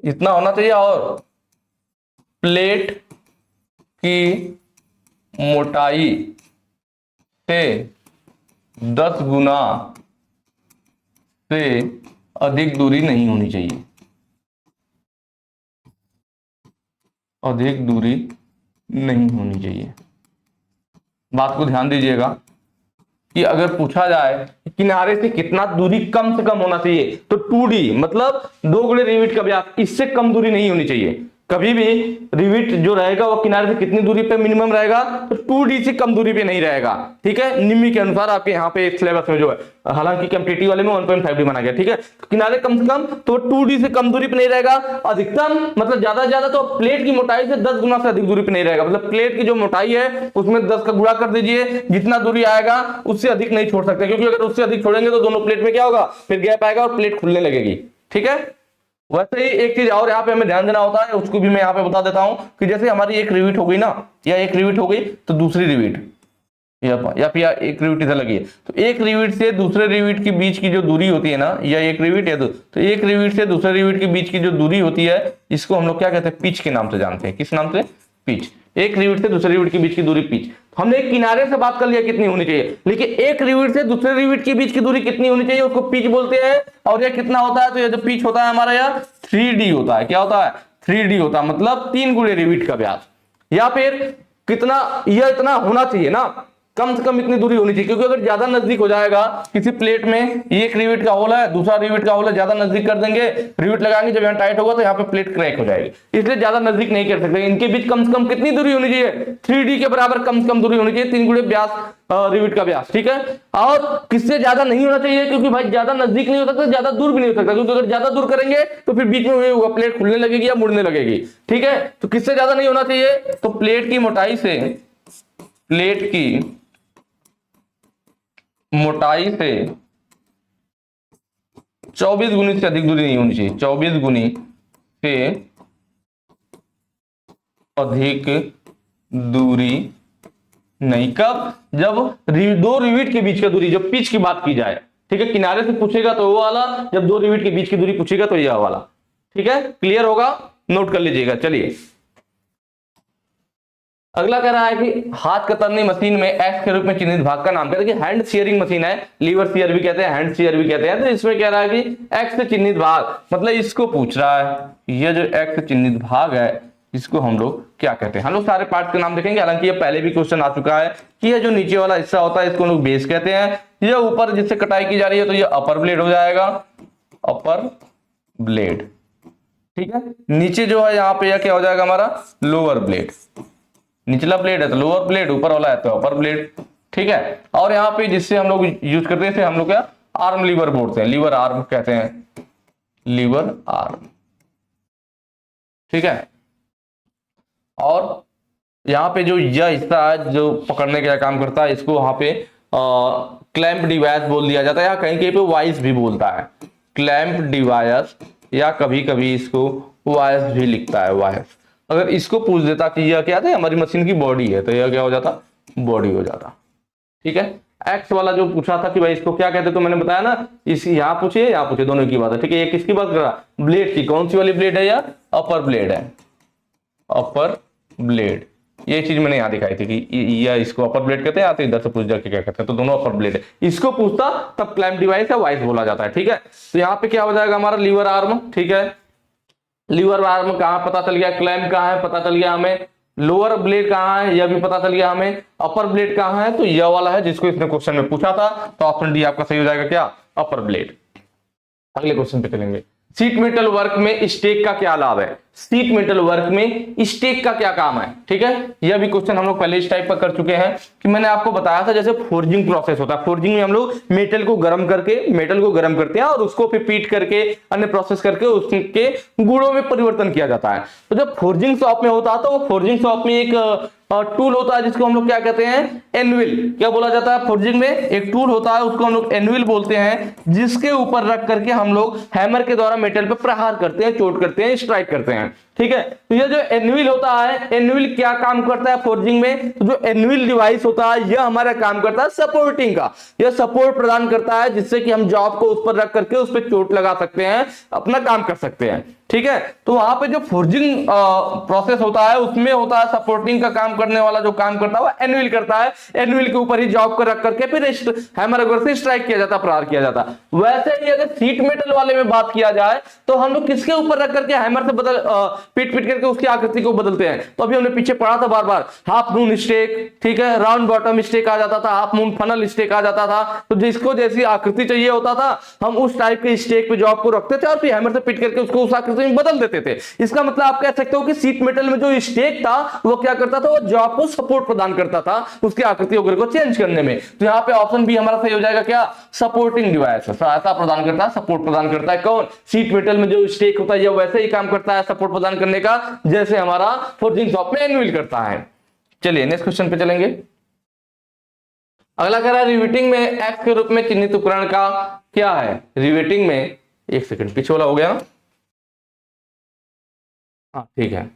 इतना होना चाहिए, और प्लेट की मोटाई से 10 गुना से अधिक दूरी नहीं होनी चाहिए, अधिक दूरी नहीं होनी चाहिए। बात को ध्यान दीजिएगा कि अगर पूछा जाए किनारे से कितना दूरी कम से कम होना चाहिए, तो 2D मतलब 2 गुणे रिवेट का व्यास, इससे कम दूरी नहीं होनी चाहिए। कभी भी रिवेट जो रहेगा वो किनारे से कितनी दूरी पे मिनिमम रहेगा, तो 2D से कम दूरी पे नहीं रहेगा। ठीक है, निम्मी के अनुसार आपके यहाँ पे सिलेबस में जो है, हालांकि कॉम्पिटिटिव वाले में 1.5D माना गया। ठीक है, किनारे कम से कम तो 2D से कम दूरी पे नहीं रहेगा, अधिकतम मतलब ज्यादा से ज्यादा तो प्लेट की मोटाई से 10 गुना से अधिक दूरी पे नहीं रहेगा। मतलब प्लेट की जो मोटाई है उसमें 10 का गुणा कर दीजिए, जितना दूरी आएगा उससे अधिक नहीं छोड़ सकते, क्योंकि अगर उससे अधिक छोड़ेंगे तो दोनों प्लेट में क्या होगा, फिर गैप आएगा और प्लेट खुलने लगेगी। ठीक है, वैसे ही एक चीज और यहाँ पे हमें ध्यान देना होता है, उसको भी मैं यहाँ पे बता देता हूं कि जैसे हमारी एक रिवेट हो गई ना, या एक रिवेट हो गई तो दूसरी रिवेट या फिर एक रिवेट इधर लगी है, तो एक रिवेट से दूसरे रिवेट के बीच की जो दूरी होती है ना, या एक रिवेट है तो एक रिवेट से दूसरे रिवेट के बीच की जो दूरी होती है, इसको हम लोग क्या कहते हैं, पिच के नाम से जानते हैं। किस नाम से, पिच। एक रिवेट से दूसरे रिवेट के बीच की दूरी पिच। हमने एक किनारे से बात कर लिया कितनी होनी चाहिए, लेकिन एक रिविट से दूसरे रिविट के बीच की दूरी कितनी होनी चाहिए उसको पिच बोलते हैं। और यह कितना होता है, तो यह जो पिच होता है हमारा यह 3D होता है। क्या होता है? 3D होता है, मतलब 3 गुणे रिविट का व्यास। या फिर कितना, यह इतना होना चाहिए ना, कम से कम इतनी दूरी होनी चाहिए, क्योंकि अगर ज्यादा नजदीक हो जाएगा किसी प्लेट में, एक रिविट का होल है दूसरा रिविट का होल है, ज्यादा नजदीक कर देंगे, रिविट लगाएंगे, जब यहाँ टाइट होगा तो यहाँ पे प्लेट क्रैक हो जाएगी, इसलिए ज्यादा नजदीक नहीं कर सकते। इनके बीच कम से कम कितनी दूरी होनी चाहिए? 3D के बराबर कम से कम दूरी होनी चाहिए, 3 गुणे व्यास, रिविट का व्यास। ठीक है, और किससे ज्यादा नहीं होना चाहिए, क्योंकि भाई ज्यादा नजदीक नहीं हो सकता, ज्यादा दूर भी नहीं हो सकता, क्योंकि अगर ज्यादा दूर करेंगे तो फिर बीच में होगा प्लेट खुलने लगेगी या मुड़ने लगेगी। ठीक है, तो किससे ज्यादा नहीं होना चाहिए, तो प्लेट की मोटाई से, प्लेट की मोटाई से 24 गुनी से अधिक दूरी नहीं होनी चाहिए, 24 गुनी से अधिक दूरी नहीं। कब? जब दो रिविट के बीच का दूरी, जब पिच की बात की जाए। ठीक है, किनारे से पूछेगा तो वो वाला, जब दो रिविट के बीच की दूरी पूछेगा तो यह वाला। ठीक है, क्लियर होगा, नोट कर लीजिएगा। चलिए अगला कह रहा है कि हाथ कतरनी मशीन में एक्स के रूप में चिन्हित भाग का नाम क्या है। देखिए हैंड शेयरिंग मशीन है, लीवर शेयर भी कहते हैं, हैंड शेयर भी कहते हैं। तो इसमें कह रहा है कि एक्स से चिन्हित भाग, मतलब इसको पूछ रहा है, यह जो एक्स से चिन्हित भाग है इसको हम लोग क्या कहते हैं। हम लोग सारे पार्ट के नाम देखेंगे, हालांकि ये पहले भी क्वेश्चन आ चुका है कि यह जो नीचे वाला हिस्सा होता है इसको हम लोग बेस कहते हैं, यह ऊपर जिससे कटाई की जा रही है तो यह अपर ब्लेड हो जाएगा, अपर ब्लेड। ठीक है, नीचे जो है यहाँ पे यह क्या हो जाएगा हमारा, लोअर ब्लेड। निचला ब्लेड है तो लोअर ब्लेड, ऊपर वाला है तो अपर ब्लेड। ठीक है, और यहाँ पे जिससे हम लोग यूज करते हैं हम लोग क्या आर्म लीवर बोलते हैं, लीवर आर्म कहते हैं, लीवर आर्म। ठीक है, और यहाँ पे जो यह हिस्सा है जो पकड़ने का काम करता है इसको वहां पे क्लैंप डिवाइस बोल दिया जाता है, या कहीं कहीं पे वाइस भी बोलता है, क्लैंप डिवाइस, या कभी कभी इसको वाइस भी लिखता है, वाइस। अगर इसको पूछ देता कि यह क्या है, हमारी मशीन की बॉडी है, तो यह क्या हो जाता, बॉडी हो जाता। ठीक है, एक्स वाला जो पूछा था कि भाई इसको क्या कहते, तो मैंने बताया ना, इस यहाँ पूछिए यहाँ पूछिए, दोनों की बात है। ठीक है, ये किसकी बात कर रहा, ब्लेड की, कौन सी वाली ब्लेड है, या अपर ब्लेड है, अपर ब्लेड। ये चीज मैंने यहाँ दिखाई थी कि या इसको अपर ब्लेड कहते हैं, या तो इधर से पूछ जाके क्या कहते हैं, तो दोनों अपर ब्लेड है। इसको पूछता तब क्लैंप डिवाइस या वाइस बोला जाता है। ठीक है, तो यहाँ पे क्या हो जाएगा हमारा लीवर आर्म। ठीक है, लीवर आर्म कहां पता चल गया, क्लैंप कहां है पता चल गया हमें, लोअर ब्लेड कहां है यह भी पता चल गया हमें, अपर ब्लेड कहां है तो यह वाला है जिसको इसने क्वेश्चन में पूछा था, तो ऑप्शन डी आपका सही हो जाएगा, क्या, अपर ब्लेड। अगले क्वेश्चन पे चलेंगे। सीट मेटल वर्क में स्टेक का क्या लाभ है, सीट मेटल वर्क में स्टेक का क्या काम है। ठीक है, यह भी क्वेश्चन हम लोग पहले इस टाइप का कर चुके हैं कि मैंने आपको बताया था जैसे फोर्जिंग प्रोसेस होता है, फोर्जिंग में हम लोग मेटल को गर्म करके, मेटल को गर्म करते हैं और उसको फिर पीट करके अन्य प्रोसेस करके उसके गुणों में परिवर्तन किया जाता है। तो जब फोर्जिंग शॉप में होता है तो वो फोर्जिंग शॉप में एक टूल होता है जिसको हम लोग क्या कहते हैं, एनविल। क्या बोला जाता है, फोर्जिंग में एक टूल होता है उसको हम लोग एनविल बोलते हैं, जिसके ऊपर रख करके हम लोग हैमर के द्वारा मेटल पे प्रहार करते हैं, चोट करते हैं, स्ट्राइक करते हैं। ठीक है, तो ये जो एनविल होता है, एनविल क्या काम करता है फोर्जिंग में, तो जो एनविल डिवाइस होता है यह हमारा काम करता है सपोर्टिंग का, यह सपोर्ट प्रदान करता है जिससे कि हम जॉब को उस पर रख करके उस पर चोट लगा सकते हैं, अपना काम कर सकते हैं। ठीक है, तो वहां पे जो फोर्जिंग प्रोसेस होता है उसमें होता है सपोर्टिंग का काम करने वाला जो काम करता है वो एनविल करता है, एनविल के ऊपर ही जॉब को रख करके फिर हैमर वगैरह से स्ट्राइक किया जाता है, प्रहार किया जाता है। वैसे ही अगर सीट मेटल वाले में बात किया जाए तो हम लोग किसके ऊपर रख करके हैमर से बदल पीट पीट करके उसकी आकृति को बदलते हैं, तो अभी हमने पीछे पढ़ा था बार बार, हाफ मून स्टेक, ठीक है, राउंड बॉटम स्टेक आ जाता था, हाफ मून फनल स्टेक आ जाता था, तो जिसको जैसी आकृति चाहिए होता था हम उस टाइप के स्टेक पे जॉब को रखते थे और फिर हैमर से पीट करके उसको उस आकृति में बदल देते थे। इसका मतलब आप कह सकते हो कि सीट मेटल में जो स्टेक था वो क्या करता था, वो जॉब को सपोर्ट प्रदान करता था उसकी आकृति वगैरह को चेंज करने में। तो यहाँ पे ऑप्शन बी हमारा सही हो जाएगा, क्या, सपोर्टिंग डिवाइस, सहायता प्रदान करता है, सपोर्ट प्रदान करता है। कौन, सीट मेटल में जो स्टेक होता है ये वैसे ही काम करता है सपोर्ट प्रदान करने का जैसे हमारा फोर्जिंग शॉप में एनविल करता है। चलिए नेक्स्ट क्वेश्चन पे चलेंगे। अगला कह रहा है रिवेटिंग में एक्स के रूप में चिन्हित उपकरण का क्या है, रिवेटिंग में, एक सेकंड पीछे वाला हो गया ना, हाँ ठीक है,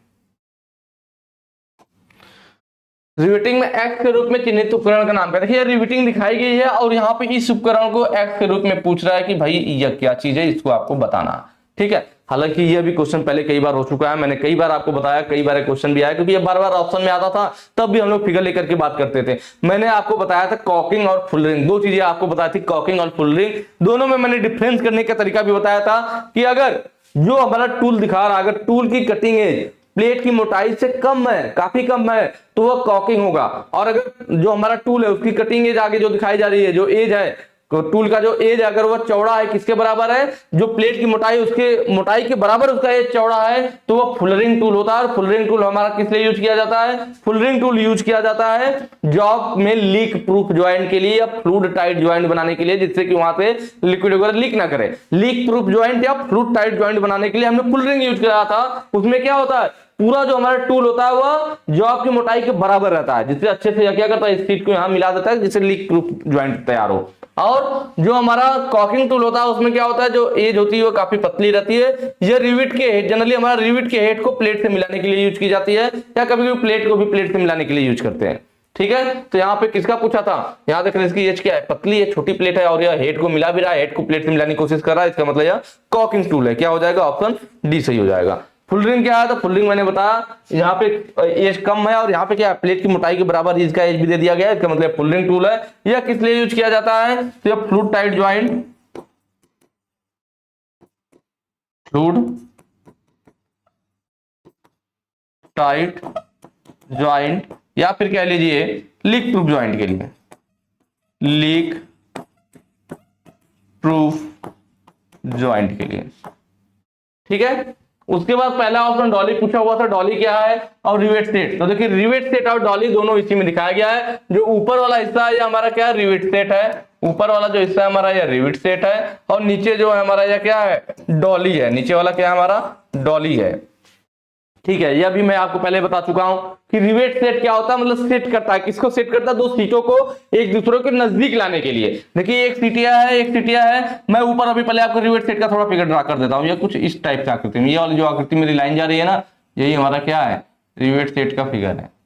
रिवेटिंग में एक्स के रूप में चिन्हित उपकरण का नाम क्या है। देखिए रिवेटिंग दिखाई गई है और यहाँ पे इस उपकरण को एक्स के रूप में पूछ रहा है कि भाई यह क्या चीज है, इसको आपको बताना। ठीक है, हालांकि ये भी क्वेश्चन पहले कई बार हो चुका है, मैंने कई बार आपको बताया, कई बार क्वेश्चन भी आया, क्योंकि ये बार बार ऑप्शन में आता था, तब भी हम लोग फिगर लेकर के बात करते थे। मैंने आपको बताया था कॉकिंग और फुल रिंग, दो चीजें आपको बताई थी, कॉकिंग और फुल रिंग, दोनों में मैंने डिफरेंस करने का तरीका भी बताया था कि अगर जो हमारा टूल दिखा रहा है, अगर टूल की कटिंग एज प्लेट की मोटाई से कम है, काफी कम है, तो वह कॉकिंग होगा। और अगर जो हमारा टूल है उसकी कटिंग एज आगे जो दिखाई जा रही है, जो एज है टूल का, जो एज अगर वह चौड़ा है, किसके बराबर है, जो प्लेट की मोटाई उसके मोटाई के बराबर उसका एज चौड़ा है, तो वह फुल रिंग टूल होता है। और फुल रिंग टूल हमारा किस लिए यूज किया जाता है? फुल रिंग टूल यूज किया जाता है जॉब में लीक प्रूफ ज्वाइंट के लिए या फ्लूइड टाइट ज्वाइंट बनाने के लिए, जिससे कि वहां से लिक्विड वगैरह लीक ना करे। लीक प्रूफ ज्वाइंट या फ्लूइड टाइट ज्वाइंट बनाने के लिए हमने फुल रिंग यूज किया था। उसमें क्या होता है, पूरा जो हमारा टूल होता है वह जॉब की मोटाई के बराबर रहता है, जिससे अच्छे से क्या करता है, इस सीट को यहां मिला देता है, जिससे लीक प्रूफ ज्वाइंट तैयार हो। और जो हमारा कॉकिंग टूल होता है उसमें क्या होता है, जो एज होती है वो काफी पतली रहती है। ये रिविट के हेड, जनरली हमारा रिविट के हेड को प्लेट से मिलाने के लिए यूज की जाती है, या कभी कभी प्लेट को भी प्लेट से मिलाने के लिए यूज करते हैं। ठीक है, तो यहाँ पे किसका पूछा था, यहाँ देख रहे हैं इसकी एज क्या है, पतली है, छोटी प्लेट है, और यह हेड को मिला भी रहा है, हेड को प्लेट से मिलाने की कोशिश कर रहा है, इसका मतलब यह कॉकिंग टूल है। क्या हो जाएगा, ऑप्शन डी सही हो जाएगा। फुल रिंग क्या है, तो फुल रिंग मैंने बताया यहाँ पे एज कम है, और यहाँ पे क्या है, प्लेट की मोटाई के बराबर इसका एज भी दे दिया गया है, इसका मतलब फुल रिंग टूल है। यह किस लिए यूज किया जाता है, तो यह fluid tight joint, fluid tight joint, या फिर कह लीजिए लीक प्रूफ ज्वाइंट के लिए, लीक प्रूफ ज्वाइंट के लिए। ठीक है, उसके बाद पहला ऑप्शन डॉली पूछा हुआ था, डॉली क्या है, और रिवेट सेट। तो देखिए रिवेट सेट और डॉली दोनों इसी में दिखाया गया है। जो ऊपर वाला हिस्सा है ये हमारा क्या है, रिवेट सेट है, ऊपर वाला जो हिस्सा है हमारा यह रिवेट सेट है, और नीचे जो है हमारा यह क्या है, डॉली है, नीचे वाला क्या है हमारा, डॉली है। ठीक है, यह भी मैं आपको पहले बता चुका हूं कि रिवेट सेट क्या होता है, मतलब सेट करता है, किसको सेट करता है, दो सीटों को एक दूसरे के नजदीक लाने के लिए। देखिए एक सीटिया है, एक सीटिया है, मैं ऊपर अभी पहले आपको रिवेट सेट का थोड़ा फिगर ड्रा कर देता हूं। ये कुछ इस टाइप की आकृति में, ये वाली जो आकृति मेरी लाइन जा रही है ना, यही हमारा क्या है, रिवेट सेट का फिगर है।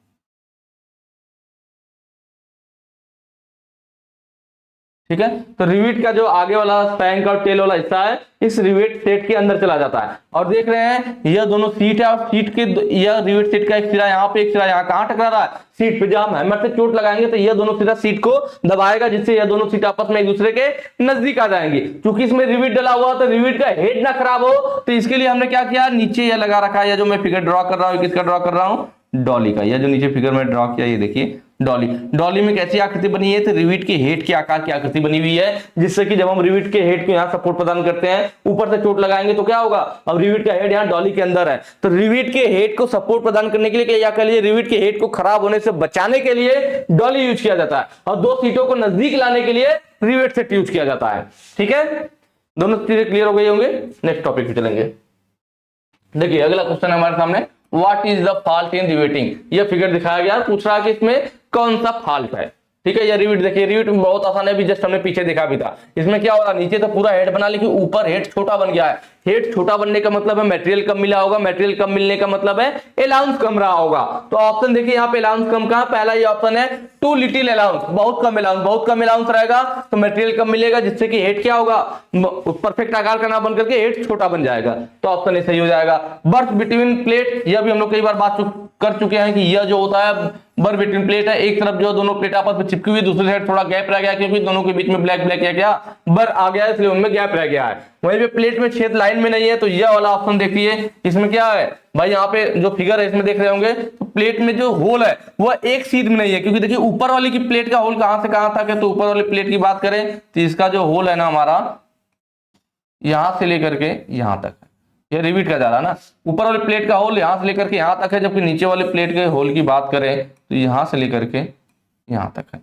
ठीक है, तो रिवेट का जो आगे वाला स्पैन और टेल वाला हिस्सा है इस रिवेट सेट के अंदर चला जाता है। और देख रहे हैं यह दोनों सीट है, और सीट के यह रिवेट सेट का एक सिरा यहाँ पे, एक सिरा यहाँ, कहां टकरा रहा है, सीट पे। जब हम हैमर से चोट लगाएंगे तो यह दोनों सिरा सीट को दबाएगा, जिससे यह दोनों सीट आपस में एक दूसरे के नजदीक आ जाएंगी। क्योंकि इसमें रिवेट डला हुआ तो रिवेट का हेड ना खराब हो, तो इसके लिए हमने क्या किया, नीचे यह लगा रखा है, यह जो मैं फिगर ड्रॉ कर रहा हूँ, किसका ड्रॉ कर रहा हूँ, डॉली का। यह जो नीचे फिगर में ड्रॉ किया, ये देखिए डॉली। डॉली में कैसी आकृति बनी है, तो रिवेट के हेड के आकार की आकृति बनी हुई है, जिससे कि जब हम रिवेट के हेड को यहाँ सपोर्ट प्रदान करते हैं, ऊपर से चोट लगाएंगे तो क्या होगा, अब रिवेट का हेड यहाँ डॉली के अंदर है, तो रिवेट के हेड को सपोर्ट प्रदान करने के लिए, या कह लीजिए रिवेट के हेड को खराब होने से बचाने के लिए डॉली यूज किया जाता है, और दो सीटों को नजदीक लाने के लिए रिवेट सेट यूज किया जाता है। ठीक है, दोनों चीजें क्लियर हो गई होंगे। नेक्स्ट टॉपिक पे चलेंगे। देखिए अगला क्वेश्चन है हमारे सामने, what is the fault in riveting. यह फिगर दिखाया गया, पूछ रहा है कि इसमें कौन सा फॉल्ट है। ठीक है, ये रिवेट देखिए, रिवेट में बहुत आसान है, भी जस्ट हमने पीछे देखा भी था। इसमें क्या हो रहा है, नीचे तो पूरा हेड बना, लेकिन ऊपर हेड छोटा बन गया है। हेड छोटा बनने का मतलब है मटेरियल कम मिला होगा, मटेरियल कम मिलने का मतलब है अलाउंस कम रहा होगा। तो ऑप्शन देखिए यहाँ पे अलाउंस कम का पहला ये ऑप्शन है, टू लिटिल अलाउंस, बहुत कम अलाउंस, बहुत कम अलाउंस रहेगा तो मटेरियल कम मिलेगा, जिससे कि हेड क्या होगा, परफेक्ट आकार का ना बन करके हेड छोटा बन जाएगा। तो ऑप्शन ए सही हो जाएगा। बर्थ बिटवीन प्लेट, यह भी हम लोग कई बार बात कर चुके हैं कि यह जो होता है बर्थ बिटवीन प्लेट है, एक तरफ जो दोनों प्लेट आपस में चिपकी हुई, दूसरी साइड थोड़ा गैप रह गया, क्योंकि दोनों के बीच में ब्लैक ब्लैक क्या बर आ गया है, इसलिए उनमें गैप रह गया है। वहीं पे प्लेट में छेद लाइन में नहीं है, तो यह वाला ऑप्शन देखिए, इसमें क्या है भाई, यहाँ पे जो फिगर है इसमें देख रहे होंगे, तो प्लेट में जो होल है वह एक सीध में नहीं है, क्योंकि देखिए ऊपर वाली की प्लेट का होल कहां से कहां तक है, तो ऊपर वाली प्लेट की बात करें तो इसका जो होल है ना हमारा, यहां से लेकर के यहां तक है। ये रिवेट का जा रहा है ना, ऊपर वाली प्लेट का होल यहां से लेकर के यहां तक है, जबकि नीचे वाले प्लेट के होल की बात करें तो यहां से लेकर के यहां तक है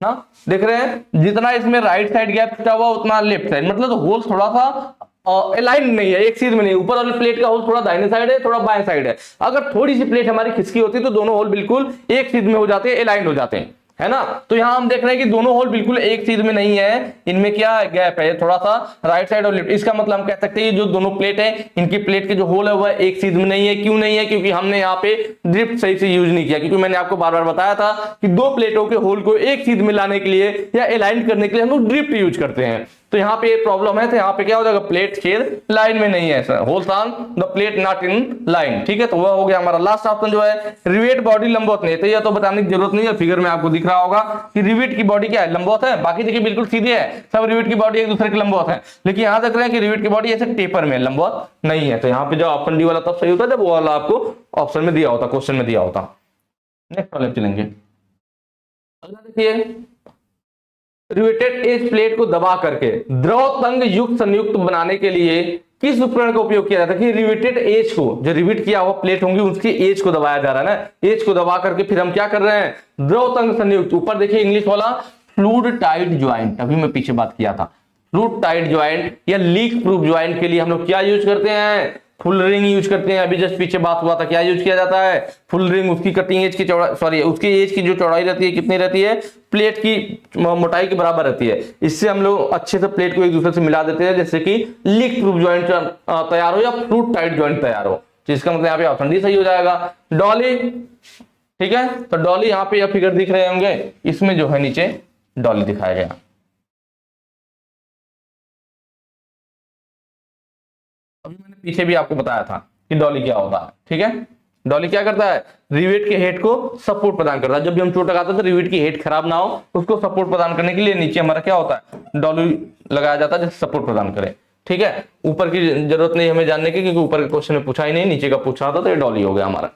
ना। देख रहे हैं जितना इसमें राइट साइड गैप छुटा हुआ उतना लेफ्ट साइड, मतलब तो होल थोड़ा सा अलाइन नहीं है, एक सीध में नहीं। ऊपर वाली प्लेट का होल थोड़ा दाहिने साइड है, थोड़ा बाएं साइड है। अगर थोड़ी सी प्लेट हमारी खिसकी होती तो दोनों होल बिल्कुल एक सीध में हो जाते हैं, अलाइन हो जाते हैं, है ना। तो यहां हम देख रहे हैं कि दोनों होल बिल्कुल एक सीध में नहीं है, इनमें क्या है, गैप है थोड़ा सा राइट साइड और लेफ्ट। इसका मतलब हम कह सकते हैं जो दोनों प्लेट है, इनकी प्लेट के जो होल है वह एक सीध में नहीं है। क्यों नहीं है, क्योंकि हमने यहाँ पे ड्रिफ्ट सही से यूज नहीं किया। क्योंकि मैंने आपको बार बार बताया था कि दो प्लेटों के होल को एक सीध में लाने के लिए या अलाइन करने के लिए हम लोग ड्रिफ्ट यूज करते हैं। तो यहाँ पे ये प्रॉब्लम है, तो यहाँ पे क्या हो जाएगा, प्लेट छेद लाइन में नहीं है, holes on the plate not in line. ठीक है, तो वह हो गया हमारा लास्ट ऑप्शन जो है रिवेट बॉडी लंबवत नहीं। तो ये तो बताने की जरूरत नहीं है, फिगर में आपको दिख रहा होगा कि रिवेट की बॉडी क्या है, लंबवत है। बाकी देखिए बिल्कुल सीधे है, सब रिवेट की बॉडी एक दूसरे के लंबवत है, लेकिन यहाँ देख रहे हैं कि रिवेट की बॉडी ऐसे टेपर में लंबवत नहीं है। तो यहाँ पे जो ऑप्शन डी वाला तब सही होता है जब वो वाला आपको ऑप्शन में दिया होता, क्वेश्चन में दिया होता। नेक्स्ट वाले चलेंगे। अगला देखिए, रिवेटेड एज प्लेट को दबा करके द्रव तंग युक्त संयुक्त बनाने के लिए किस उपकरण का उपयोग किया जाता है? कि रिवेटेड एज को, जो रिवेट किया हुआ प्लेट होंगी उसकी एज को दबाया जा रहा है ना, एज को दबा करके फिर हम क्या कर रहे हैं, द्रव तंग संयुक्त। ऊपर देखिए इंग्लिश वाला फ्लूइड टाइट ज्वाइंट, अभी मैं पीछे बात किया था, फ्लूइड टाइट ज्वाइंट या लीक प्रूफ ज्वाइंट के लिए हम लोग क्या यूज करते हैं, फुल रिंग यूज करते हैं। अभी जस्ट पीछे बात हुआ था, क्या यूज किया जाता है, फुल रिंग। उसकी कटिंग एज की चौड़ाई, सॉरी उसकी एज की जो चौड़ाई रहती है कितनी रहती है, प्लेट की मोटाई के बराबर रहती है। इससे हम लोग अच्छे से प्लेट को एक दूसरे से मिला देते हैं, जैसे कि लीक प्रूफ ज्वाइंट तैयार हो या फ्लूइड टाइट ज्वाइंट तैयार हो। तो इसका मतलब यहाँ पे ऑप्शन डी सही हो जाएगा। डॉली, ठीक है, तो डॉली यहाँ पे यह फिगर दिख रहे होंगे, इसमें जो है नीचे डॉली दिखाया गया। अभी मैंने पीछे भी आपको बताया था कि डॉली क्या होता है। ठीक है, डॉली क्या करता है, रिवेट के हेड को सपोर्ट प्रदान करता है। जब भी हम चोट लगाते हैं तो रिवेट की हेड खराब ना हो, उसको सपोर्ट प्रदान करने के लिए नीचे हमारा क्या होता है, डॉली लगाया जाता है जिससे सपोर्ट प्रदान करे। ठीक है, ऊपर की जरूरत नहीं हमें जानने की, क्योंकि ऊपर के क्वेश्चन में पूछा ही नहीं, नीचे का पूछा था, तो ये डॉली हो गया हमारा।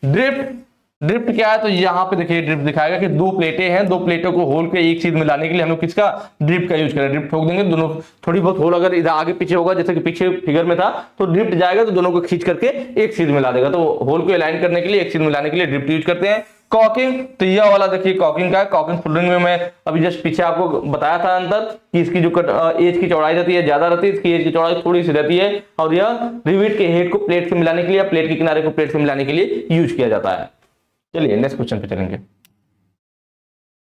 ड्रिफ्ट, ड्रिफ्ट क्या है, तो यहाँ पे देखिए ड्रिफ्ट दिखाएगा कि दो प्लेटें हैं, दो प्लेटों को होल के एक चीज में लाने के लिए हम लोग किसका, ड्रिफ्ट का यूज करें। ड्रिफ्ट ठोक देंगे, दोनों थोड़ी बहुत होल अगर इधर आगे पीछे होगा, जैसे कि पीछे फिगर में था, तो ड्रिफ्ट जाएगा तो दोनों को खींच करके एक चीज में ला देगा। तो होल को अलाइन करने के लिए, एक चीज में लाने के लिए ड्रिफ्ट यूज करते हैं। कॉकिंग, तो यह वाला देखिए कॉकिंग का है। कॉकिंग फुलरिंग में मैं अभी जस्ट पीछे आपको बताया था अंतर, कि इसकी जो एज की चौड़ाई रहती है ज्यादा रहती है, इसकी एज की चौड़ाई थोड़ी सी रहती है, और यह रिवेट के हेड को प्लेट से मिलाने के लिए, प्लेट के किनारे को प्लेट से मिलाने के लिए यूज किया जाता है। चलिए नेक्स्ट क्वेश्चन पे चलेंगे।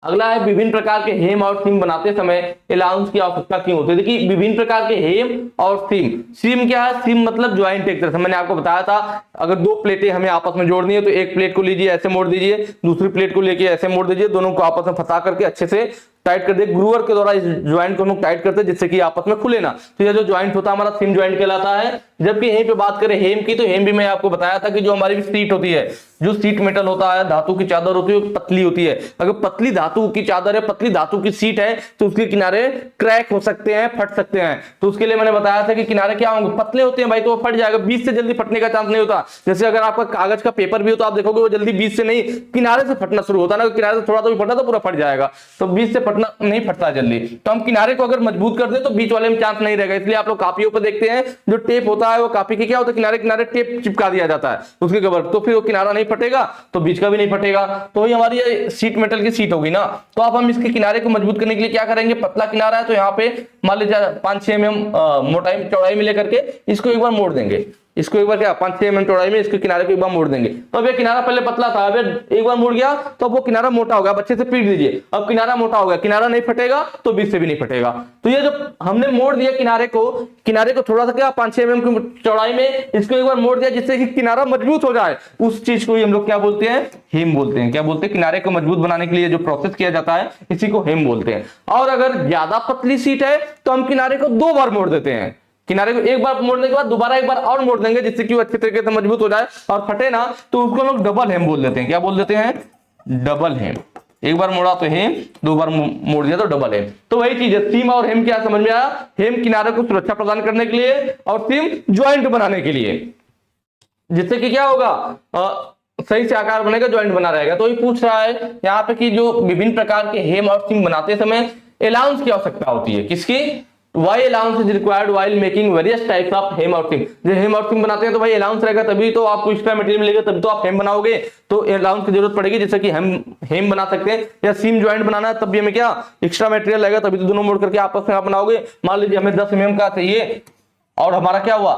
अगला है, विभिन्न प्रकार के हेम और सीम बनाते समय अलाउंस की आवश्यकता क्यों होती है? देखिए विभिन्न प्रकार के हेम और सीम, सीम क्या है, सीम मतलब ज्वाइंट। एक तरह से मैंने आपको बताया था, अगर दो प्लेटें हमें आपस में जोड़नी है तो एक प्लेट को लीजिए ऐसे मोड़ दीजिए, दूसरी प्लेट को लेके ऐसे मोड़ दीजिए, दोनों को आपस में फंसा करके अच्छे से टाइट कर दे। ग्रूवर के द्वारा इस ज्वाइंट को हम लोग टाइट करते हैं जिससे कि आपस में खुले ना। तो ये जो ज्वाइंट होता है हमारा सीम ज्वाइंट कहलाता है। जबकि यहीं पे बात करें हेम की, तो हेम भी मैं आपको बताया था कि जो हमारी सीट होती है, जो सीट मेटल होता है, धातु की चादर होती है, पतली होती है। अगर पतली धातु की चादर है, पतली धातु की सीट है, तो उसके किनारे क्रैक हो सकते हैं, फट सकते हैं। तो उसके लिए मैंने बताया था कि किनारे क्या होंगे, पतले होते हैं भाई, तो वो फट जाएगा, बीच से जल्दी फटने का चांस नहीं होता। जैसे अगर आपका कागज का पेपर भी हो तो आप देखोगे वो जल्दी बीच से नहीं, किनारे से फटना शुरू होता है ना, किनारे से थोड़ा तो भी फटा तो पूरा फट जाएगा। तो बीच से फटना नहीं फटता जल्दी। तो हम किनारे को अगर मजबूत कर दे तो बीच वाले में चांस नहीं रहेगा। इसलिए आप लोग कापियों पर देखते हैं जो टेप होता है, वो कापी की क्या होता है, किनारे किनारे टेप चिपका दिया जाता है उसके कवर, तो फिर वो किनारा नहीं फटेगा तो बीच का भी नहीं फटेगा। तो वही हमारी ये सीट मेटल की सीट होगी ना। तो अब हम इसके किनारे को मजबूत करने के लिए क्या करेंगे, पतला किनारा है तो यहाँ पे मान लीजिए 5-6 mm मोटाई चौड़ाई में लेकर के इसको एक बार मोड़ देंगे। इसको एक बार क्या 5-6 mm चौड़ाई में इसके किनारे को एक बार मोड़ देंगे। तो अब ये किनारा पहले पतला था, अब एक बार मुड़ गया तो अब वो किनारा मोटा हो गया। अब अच्छे से पीट दीजिए, अब किनारा मोटा हो गया, किनारा नहीं फटेगा तो बीच से भी नहीं फटेगा। तो ये जो हमने मोड़ दिया किनारे को थोड़ा सा क्या 5-6 mm की चौड़ाई में इसको एक बार मोड़ दिया जिससे कि किनारा मजबूत हो जाए, उस चीज को हम लोग क्या बोलते हैं, हेम बोलते हैं। क्या बोलते हैं, किनारे को मजबूत बनाने के लिए जो प्रोसेस किया जाता है इसी को हेम बोलते हैं। और अगर ज्यादा पतली सीट है तो हम किनारे को 2 बार मोड़ देते हैं। किनारे को एक बार मोड़ने के बाद दोबारा एक बार और मोड़ देंगे जिससे कि वो अच्छे तरीके से मजबूत हो जाए और फटे ना, तो उसको लोग डबल हेम बोल देते हैं। क्या बोल देते हैं, डबल हेम। एक बार मोड़ा तो हेम, 2 बार मोड़ दिया तो डबल हेम। तो वही चीज है, सीम और हेम क्या समझ में आया, हेम किनारे को सुरक्षा प्रदान करने के लिए और सीम ज्वाइंट बनाने के लिए, जिससे कि क्या होगा, सही से आकार बनेगा, ज्वाइंट बना रहेगा। तो ये पूछ रहा है यहाँ पे कि जो विभिन्न प्रकार के हेम और सीम बनाते समय अलाउंस की आवश्यकता होती है, किसकी, Why allowance is required while making various types of hem और seam? जो hem और seam बनाते हैं तो भाई अलाउंस रहेगा, तभी तो आपको एक्स्ट्रा मटेरियल मिलेगा, तभी तो आप हेम बनाओगे। तो अलाउंस की जरूरत पड़ेगी, जैसे कि हम हेम बना सकते हैं या सीम ज्वाइंट बनाना है तब भी हमें क्या एक्स्ट्रा मटेरियल लगेगा, तभी तो दोनों मोड़ करके आपस में आप बनाओगे। मान लीजिए हमें 10 mm का चाहिए और हमारा क्या हुआ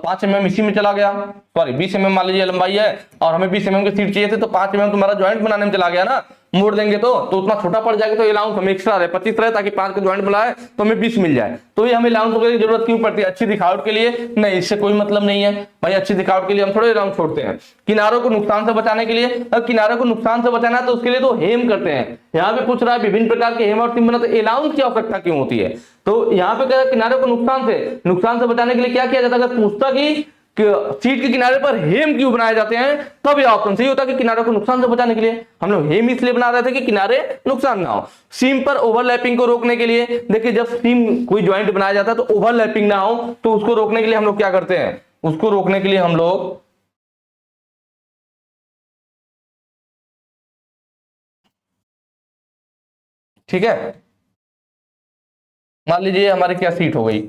5 mm इसी में चला गया, सॉरी 20 mm मान लीजिए लंबाई है और हमें 20 mm की सीट चाहिए थी, तो 5 mm तुम्हारा ज्वाइंट बनाने में चला गया ना। मोड़ देंगे तो उतना छोटा पड़ जाएगा, तो अलाउंस हमें एक्स्ट्रा रहे 25 रहे, ताकि 5 का ज्वाइंट बनाए तो हमें 20 मिल जाए। तो ये हमें अलाउंस वगैरह की जरूरत क्यों पड़ती है? अच्छी दिखावट के लिए? नहीं, इससे कोई मतलब नहीं है भाई। अच्छी दिखावट के लिए हम थोड़े अलाउंस छोड़ते हैं। किनारों को नुकसान से बचाने के लिए, अब किनारों को नुकसान से बचाना है तो उसके लिए तो हेम करते हैं। यहाँ पे पूछ रहा है विभिन्न प्रकार के हेम और सीम बनाते, तो अलाउंस की आवश्यकता क्यों होती है? तो यहाँ पे कह किनारों को नुकसान से बचाने के लिए क्या किया जाता है? अगर पूछता कि सीट के किनारे पर हेम क्यों बनाए जाते हैं, तब यह ऑप्शन सही होता है कि किनारों को नुकसान से बचाने के लिए। हम लोग हेम इसलिए बना रहे थे कि किनारे नुकसान ना हो। सीम पर ओवरलैपिंग को रोकने के लिए, देखिए जब सीम कोई ज्वाइंट बनाया जाता है तो ओवरलैपिंग ना हो, तो उसको रोकने के लिए हम लोग क्या करते हैं? उसको रोकने के लिए हम लोग ठीक है, मान लीजिए हमारी क्या सीट हो गई,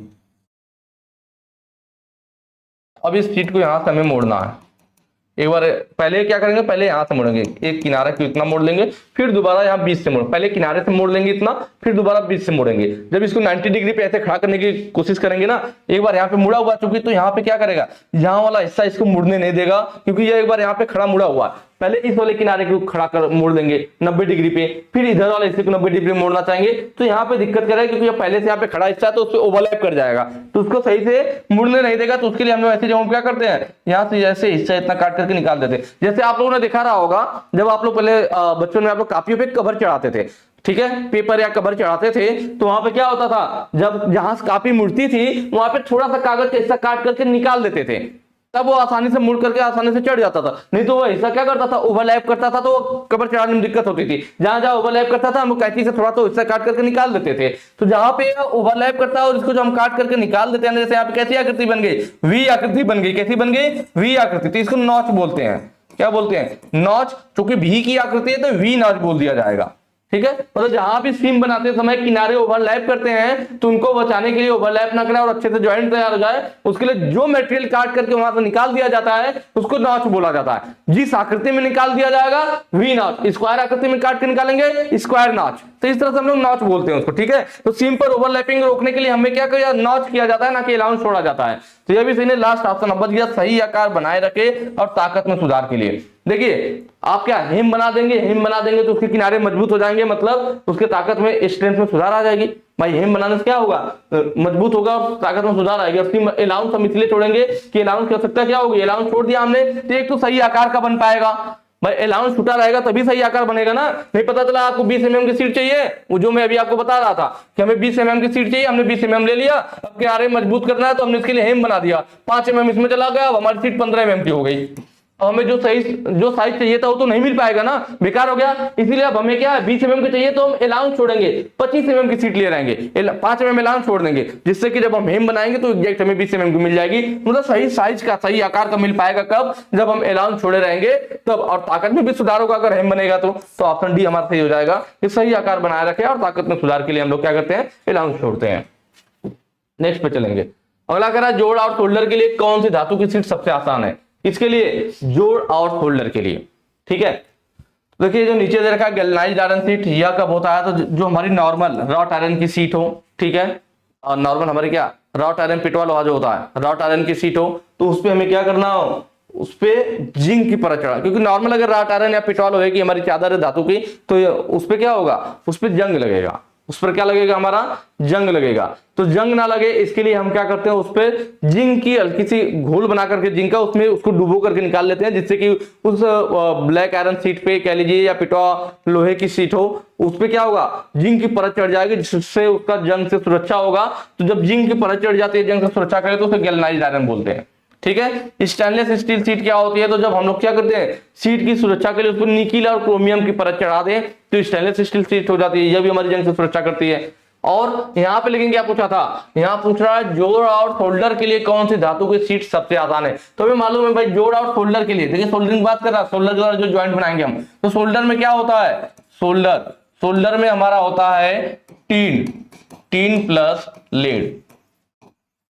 अब इस सीट को यहां से हमें मोड़ना है। एक बार पहले क्या करेंगे, पहले यहां से मोड़ेंगे, एक किनारा को इतना मोड़ लेंगे, फिर दोबारा यहाँ 20 से मोड़, पहले किनारे से मोड़ लेंगे इतना, फिर दोबारा 20 से मोड़ेंगे। जब इसको 90 डिग्री पे ऐसे खड़ा करने की कोशिश करेंगे ना, एक बार यहाँ पे मुड़ा हुआ चूंकि, तो यहाँ पे क्या करेगा, यहाँ वाला हिस्सा इसको मुड़ने नहीं देगा, क्योंकि ये एक बार यहाँ पे खड़ा मुड़ा हुआ है। पहले इस वाले किनारे को खड़ा कर मोड़ देंगे 90 डिग्री पे, फिर इधर वाले हिस्से को 90 डिग्री में मोड़ना चाहेंगे, तो यहाँ पे दिक्कत करेगा, क्योंकि ये पहले से यहाँ पे खड़ा हिस्सा है तो उस पर ओवरलैप कर जाएगा, तो उसको सही से मुड़ने नहीं देगा। तो उसके लिए हम लोग ऐसे जब क्या करते हैं, यहाँ से जैसे हिस्सा इतना काट करके निकाल देते हैं। जैसे आप लोगों ने देखा रहा होगा, जब आप लोग पहले बच्चों में आप लोग कापियों पे कवर चढ़ाते थे, ठीक है, पेपर या कवर चढ़ाते थे, तो वहां पे क्या होता था, जब जहां कापी मुड़ती थी वहां पे थोड़ा सा कागज का हिस्सा काट करके निकाल देते थे, तब वो आसानी से मुड़ करके आसानी से चढ़ जाता था। नहीं तो वो हिस्सा क्या करता था, ओवरलैप करता था, तो कवर चढ़ाने में दिक्कत होती थी। जहां जहां ओवरलैप करता था हम कैंची से थोड़ा तो हिस्सा काट करके निकाल देते थे। तो जहां पे ओवरलैप करता है और इसको जो हम काट करके निकाल देते हैं, जैसे यहाँ पे कैसी आकृति बन गई, वी आकृति बन गई। कैसी बन गई? वी आकृति। तो इसको नॉच बोलते हैं। क्या बोलते हैं? नॉच। चूंकि भी की आकृति है तो वी नॉच बोल दिया जाएगा, ठीक है। मतलब जहां भी सीम बनाते समय किनारे ओवरलैप करते हैं, तो उनको बचाने के लिए, ओवरलैप ना करें और अच्छे से ज्वाइंट तैयार हो जाए, उसके लिए जो मटेरियल काट करके वहां से निकाल दिया जाता है उसको नॉच बोला जाता है। जिस आकृति में निकाल दिया जाएगा वी नॉच, स्क्वायर आकृति में काट के निकालेंगे स्क्वायर नॉच। तो इस तरह से हम लोग नॉच बोलते हैं उसको, ठीक है। तो सीम पर ओवरलैपिंग रोकने के लिए हमें क्या किया, नॉच किया जाता है, ना कि अलाउंस छोड़ा जाता है। तो यह भी सही है। लास्ट ऑप्शन बच गया, सही आकार बनाए रखे और ताकत में सुधार के लिए। देखिए आप क्या हेम बना देंगे, हेम बना देंगे तो उसके किनारे मजबूत हो जाएंगे, मतलब उसके ताकत में, स्ट्रेंथ में सुधार आ जाएगी। भाई हेम बनाने से क्या होगा, मजबूत होगा और ताकत में सुधार आएगी। और अलाउंस हम इसलिए छोड़ेंगे कि अलाउंस की आवश्यकता क्या होगी, अलाउंस छोड़ दिया हमने तो एक तो सही आकार का बन पाएगा। भाई अलाउंस छूटा रहेगा तभी सही आकार बनेगा ना। नहीं पता चला आपको 20 mm की सीट चाहिए, वो जो मैं अभी आपको बता रहा था कि हमें 20 mm की सीट चाहिए, हमने 20 mm ले लिया, अब किनारे मजबूत करना है तो हमने इसके लिए हेम बना दिया, 5 mm इसमें चला गया, अब हमारी सीट 15 mm की हो गई। हमें जो साइज चाहिए था वो तो नहीं मिल पाएगा ना, बेकार हो गया। इसीलिए अब हमें क्या है, 20 mm की चाहिए तो हम अलाउंस छोड़ेंगे, 25 mm की सीट ले रहेंगे, 5 mm अलाउंस छोड़ देंगे, जिससे कि जब हम हेम बनाएंगे तो एग्जैक्ट हमें 20 mm की मिल जाएगी। मतलब सही साइज का, सही आकार का मिल पाएगा कब, जब हम अलाउंस छोड़े रहेंगे तब। और ताकत में भी सुधार होगा अगर हेम बनेगा तो ऑप्शन डी हमारा सही हो जाएगा कि सही आकार बनाए रखे और ताकत में सुधार के लिए हम लोग क्या करते हैं, अलाउंस छोड़ते हैं। नेक्स्ट पे चलेंगे। अगला कह रहा है जोड़ और शोल्डर के लिए कौन सी धातु की सीट सबसे आसान है। इसके लिए जोड़ और शोल्डर के लिए, ठीक है। देखिए जो नीचे दे रखा है गैल्वेनाइज्ड आयरन सीट, यह कब होता है, तो जो हमारी नॉर्मल रॉट आयरन की सीट हो, ठीक है, और नॉर्मल हमारी क्या रॉट आयरन पिटवा लोहा जो होता है, रॉट आयरन की सीट हो, तो उस पर हमें क्या करना हो, उस पे जिंक की परत चढ़ा। क्योंकि नॉर्मल अगर रॉट आयरन या पिटवा लोहे की हमारी चादर है धातु की, तो उस पे क्या होगा, उस पे जंग लगेगा, उस पर क्या लगेगा, हमारा जंग लगेगा। तो जंग ना लगे इसके लिए हम क्या करते हैं, उस पर जिंक की हल्की सी घोल बना करके जिंक का, उसमें उसको डुबो करके निकाल लेते हैं, जिससे कि उस ब्लैक आयरन सीट पे कह लीजिए या पिटवा लोहे की सीट हो, उस पे क्या होगा, जिंक की परत चढ़ जाएगी, जिससे उसका जंग से सुरक्षा होगा। तो जब जिंक की परत चढ़ जाती है, जंग से सुरक्षा करे, तो उसे गैल्वेनाइज्ड आयरन बोलते हैं, ठीक है। स्टेनलेस स्टील सीट क्या होती है, तो जब हम लोग क्या करते हैं, सीट की सुरक्षा के लिए उस पर निकिल और क्रोमियम की परत चढ़ा दें तो स्टेनलेस स्टील सीट हो जाती है, यह भी हमारी जंग से सुरक्षा करती है। और यहाँ पे लेकिन क्या पूछा था, यहाँ पूछ रहा है जोड़ और शोल्डर के लिए कौन सी धातु की सीट सबसे आसान है। तो हमें मालूम है भाई जोड़ और शोल्डर के लिए, देखिए शोल्डरिंग बात कर रहा है, शोल्डर द्वारा जो ज्वाइंट बनाएंगे हम, तो शोल्डर में क्या होता है, शोल्डर में हमारा होता है टीन प्लस लेड।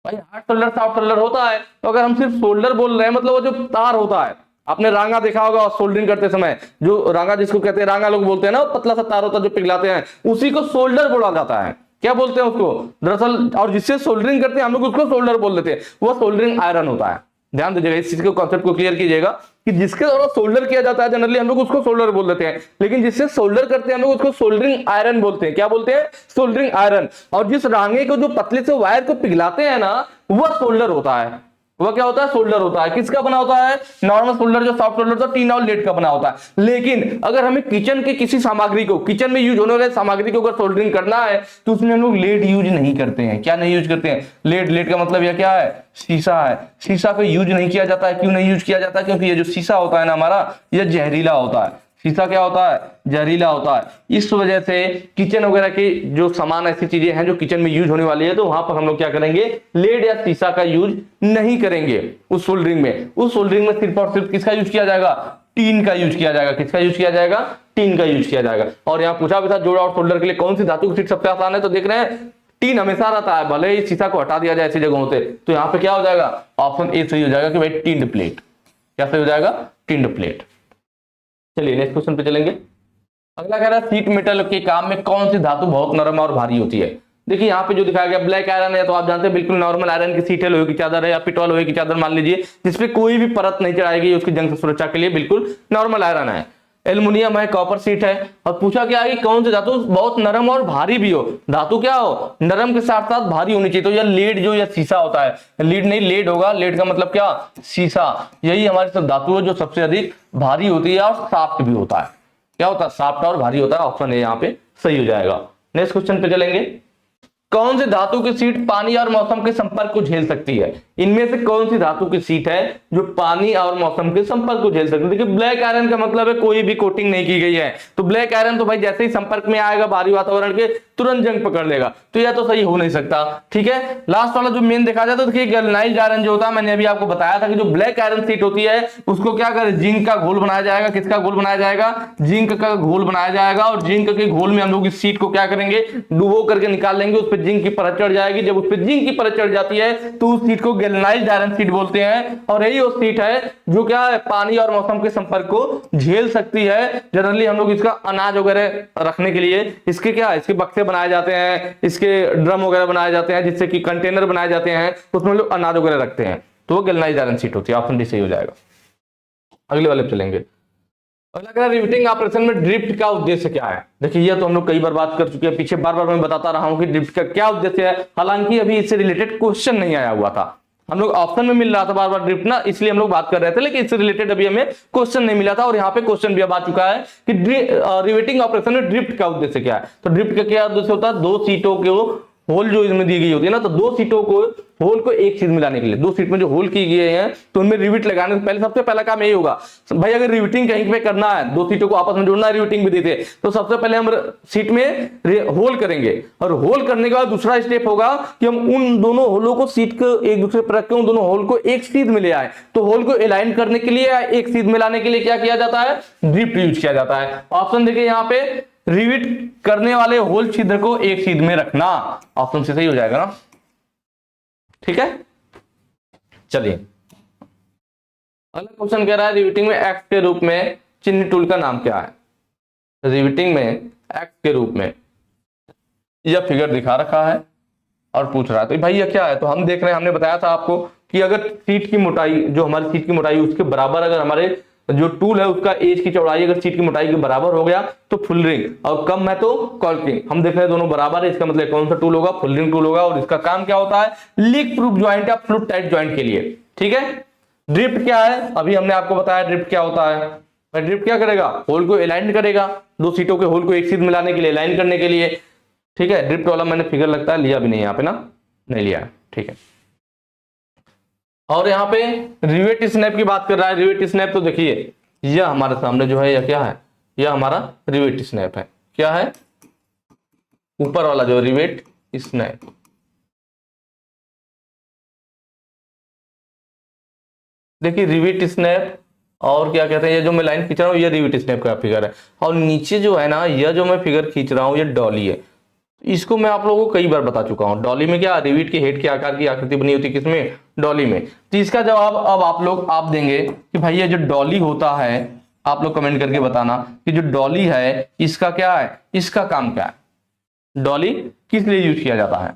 भाई हार्ड शोल्डर सॉफ्ट शोल्डर होता है, तो अगर हम सिर्फ शोल्डर बोल रहे हैं, मतलब वो जो तार होता है, आपने रांगा देखा होगा सोल्डरिंग करते समय, जो रांगा जिसको कहते हैं, रांगा लोग बोलते हैं ना, पतला सा तार होता है जो पिघलाते हैं, उसी को शोल्डर बोला जाता है। क्या बोलते हैं उसको दरअसल, और जिससे सोल्डरिंग करते हैं हम लोग उसको शोल्डर बोल देते हैं, वो सोल्डरिंग आयरन होता है। ध्यान दीजिएगा, इस चीज के कॉन्सेप्ट को क्लियर कीजिएगा। कि जिसके द्वारा सोल्डर किया जाता है जनरली हम लोग उसको सोल्डर बोल देते हैं, लेकिन जिससे सोल्डर करते हैं हम लोग उसको सोल्डरिंग आयरन बोलते हैं। क्या बोलते हैं? Soldering iron. और जिस रांगे को जो पतले से वायर को पिघलाते हैं ना, वह सोल्डर होता है। वह क्या होता है? सोल्डर होता है। किसका बना होता है? नॉर्मल सोल्डर जो सॉफ्ट सोल्डर था टीन और लेड का बना होता है। लेकिन अगर हमें किचन के किसी सामग्री को, किचन में यूज होने वाले सामग्री को अगर सोल्डरिंग करना है तो उसमें हम लोग लेड यूज नहीं करते हैं। क्या नहीं यूज करते हैं? लेड। लेड का मतलब यह क्या है? शीशा है। शीशा को यूज नहीं किया जाता है। क्यों नहीं यूज किया जाता है? क्योंकि ये जो शीशा होता है ना हमारा, यह जहरीला होता है। शीशा क्या होता है? जहरीला होता है। इस वजह से किचन वगैरह की जो सामान, ऐसी चीजें हैं जो किचन में यूज होने वाली है, तो वहां पर हम लोग क्या करेंगे? लेड या शीशा का यूज नहीं करेंगे उस सोल्डरिंग में। उस सोल्डरिंग में सिर्फ और सिर्फ किसका यूज किया जाएगा? टीन का यूज किया जाएगा। किसका यूज किया जाएगा? टीन का यूज किया जाएगा। और यहाँ पूछा भी था जोड़ा और सोल्डर के लिए कौन सी धातु की शीट सबसे आसान है, तो देख रहे हैं टीन हमेशा रहता है, भले ही शीशा को हटा दिया जाए ऐसी जगहों से। तो यहाँ पे क्या हो जाएगा? ऑप्शन ए सही हो जाएगा कि भाई टिंड प्लेट। क्या सही हो जाएगा? Tinned plate. चलिए नेक्स्ट क्वेश्चन पे चलेंगे। अगला कह रहा है शीट मेटल के काम में कौन सी धातु बहुत नरम और भारी होती है? देखिए यहाँ पे जो दिखाया गया ब्लैक आयरन है, तो आप जानते हैं बिल्कुल नॉर्मल आयरन की सीट है, लोहे की चादर है या पिटवा लोहे की चादर मान लीजिए, जिसपे कोई भी परत नहीं चढ़ाएगी, उसकी जंग से सुरक्षा के लिए बिल्कुल नॉर्मल आयरन है। एल्युमिनियम है, कॉपर सीट है। और पूछा क्या है कि कौन सी धातु बहुत नरम और भारी भी हो? धातु क्या हो? नरम के साथ साथ भारी होनी चाहिए। तो यह लीड जो या शीशा होता है, लीड नहीं लेड होगा। लेड का मतलब क्या? शीशा। यही हमारी सब धातु है जो सबसे अधिक भारी होती है और सॉफ्ट भी होता है। क्या होता है? सॉफ्ट और भारी होता है। ऑप्शन ए यहाँ पे सही हो जाएगा। नेक्स्ट क्वेश्चन पे चलेंगे। कौन सी धातु की सीट पानी और मौसम के संपर्क को झेल सकती है? इनमें से कौन सी धातु की सीट है जो पानी और मौसम के संपर्क को झेल सकती है? देखिए ब्लैक आयरन का मतलब है कोई भी कोटिंग नहीं की गई है, तो ब्लैक आयरन तो भाई जैसे ही संपर्क में आएगा भारी वातावरण के, तुरंत जंग पकड़ लेगा। तो यह तो सही हो नहीं सकता। ठीक है, लास्ट वाला जो मेन देखा जाए तो देखिए गैल्वेनाइज्ड आयरन जो होता है, मैंने अभी आपको बताया था कि जो ब्लैक आयरन सीट होती है उसको क्या करें? जिंक का घोल बनाया जाएगा। किसका घोल बनाया जाएगा? जिंक का घोल बनाया जाएगा। और जिंक के घोल में हम लोग इस सीट को क्या करेंगे? डुबो करके निकाल लेंगे, उस पर जिंक की परत चढ़ जाएगी। जब उस पर जिंक की परत चढ़ जाती है तो उस सीट को गैल्वेनाइज्ड आयरन सीट बोलते हैं। और यही वो सीट है जो क्या है? पानी और मौसम के संपर्क को झेल सकती है। जनरली हम लोग इसका अनाज वगैरह रखने के लिए इसके क्या, इसके बक्से बनाए जाते हैं, इसके ड्रम वगैरह बनाए जाते हैं, जिससे कि कंटेनर बनाए जाते हैं, उसमें लोग अनाज वगैरह रखते हैं। तो वो गैल्वेनाइज्ड आयरन सीट होती है। ऑप्शन डी सही हो जाएगा। अगले वाले पे चलेंगे। अगला रिवेटिंग ऑपरेशन में ड्रिफ्ट का उद्देश्य क्या है? देखिए ये तो हम लोग कई बार बात कर चुके हैं, पीछे बार बार मैं बताता रहा हूं कि ड्रिफ्ट का क्या उद्देश्य है। हालांकि अभी इससे रिलेटेड क्वेश्चन नहीं आया हुआ था, हम लोग ऑप्शन में मिल रहा था बार बार ड्रिफ्ट ना, इसलिए हम लोग बात कर रहे थे, लेकिन इससे रिलेटेड अभी हमें क्वेश्चन नहीं मिला था। और यहाँ पे क्वेश्चन भी अब आ चुका है कि रिवेटिंग ऑपरेशन में ड्रिफ्ट का उद्देश्य क्या है। तो ड्रिफ्ट का क्या उद्देश्य होता है? दो सीटों के होल जो इसमें दी गई होती है ना, तो दो सीटों को होल को एक सीट मिलाने के लिए, दो सीट में जो होल की गए हैं तो उनमें रिविट लगाने से पहले सबसे पहला काम यही होगा भाई, अगर रिविटिंग कहीं पे करना है, दो सीटों को आपस में जोड़ना है, रिविटिंग भी देते, तो सबसे पहले हम सीट में होल करेंगे। और होल करने के बाद दूसरा स्टेप होगा कि हम उन दोनों होलों को सीट को एक दूसरे पर रख के उन दोनों होल को एक सीध में ले आए। तो होल को अलाइन करने के लिए, एक सीध में लाने के लिए क्या किया जाता है? ड्रिफ्ट यूज किया जाता है। ऑप्शन देखिए यहाँ पे, रिविट करने वाले होल छिद्र को एक सीध में रखना, ऑप्शन से सही हो जाएगा ना। ठीक है, चलिए अगला क्वेश्चन कह रहा है रिविटिंग में एक्स के रूप में चिन्ह टूल का नाम क्या है? रिविटिंग में एक्स के रूप में यह फिगर दिखा रखा है और पूछ रहा है तो भाई यह क्या है? तो हम देख रहे हैं, हमने बताया था आपको कि अगर सीट की मोटाई, जो हमारी सीट की मोटाई उसके बराबर अगर हमारे जो टूल है उसका एज की चौड़ाई अगर सीट की मोटाई के बराबर हो गया तो फुल रिंग, और कम है तो कॉल्किंग। हम देख रहे हैं दोनों बराबर है, इसका मतलब कौन सा टूल होगा? फुल रिंग टूल होगा। और इसका काम क्या होता है? लीक प्रूफ ज्वाइंट या फ्लूट टाइट ज्वाइंट के लिए। ठीक है, ड्रिफ्ट क्या है? अभी हमने आपको बताया ड्रिफ्ट क्या होता है। ड्रिफ्ट क्या करेगा? होल को अलाइन करेगा, दो सीटों के होल को एक सीध मिलाने के लिए, अलाइन करने के लिए। ठीक है, ड्रिफ्ट वाला मैंने फिगर लगता है लिया भी नहीं यहाँ पे ना, नहीं लिया है। ठीक है, और यहाँ पे रिवेट स्नैप की बात कर रहा है। रिवेट स्नैप तो देखिए यह हमारे सामने जो है यह क्या है? यह हमारा रिवेट स्नैप है। क्या है? ऊपर वाला जो रिवेट स्नैप। देखिए रिवेट स्नैप और क्या कहते हैं, ये जो मैं लाइन खींच रहा हूं ये रिवेट स्नैप का फिगर है। और नीचे जो है ना, यह जो मैं फिगर खींच रहा हूं ये डॉली है। इसको मैं आप लोगों को कई बार बता चुका हूं। डॉली में क्या, रिवेट के हेड के आकार की आकृति बनी होती है, किसमें? डॉली में। तो इसका जवाब अब आप देंगे कि भाई ये जो डॉली होता है, आप लोग कमेंट करके बताना कि जो डॉली है इसका क्या है, इसका काम क्या है, डॉली किस लिए यूज किया जाता है।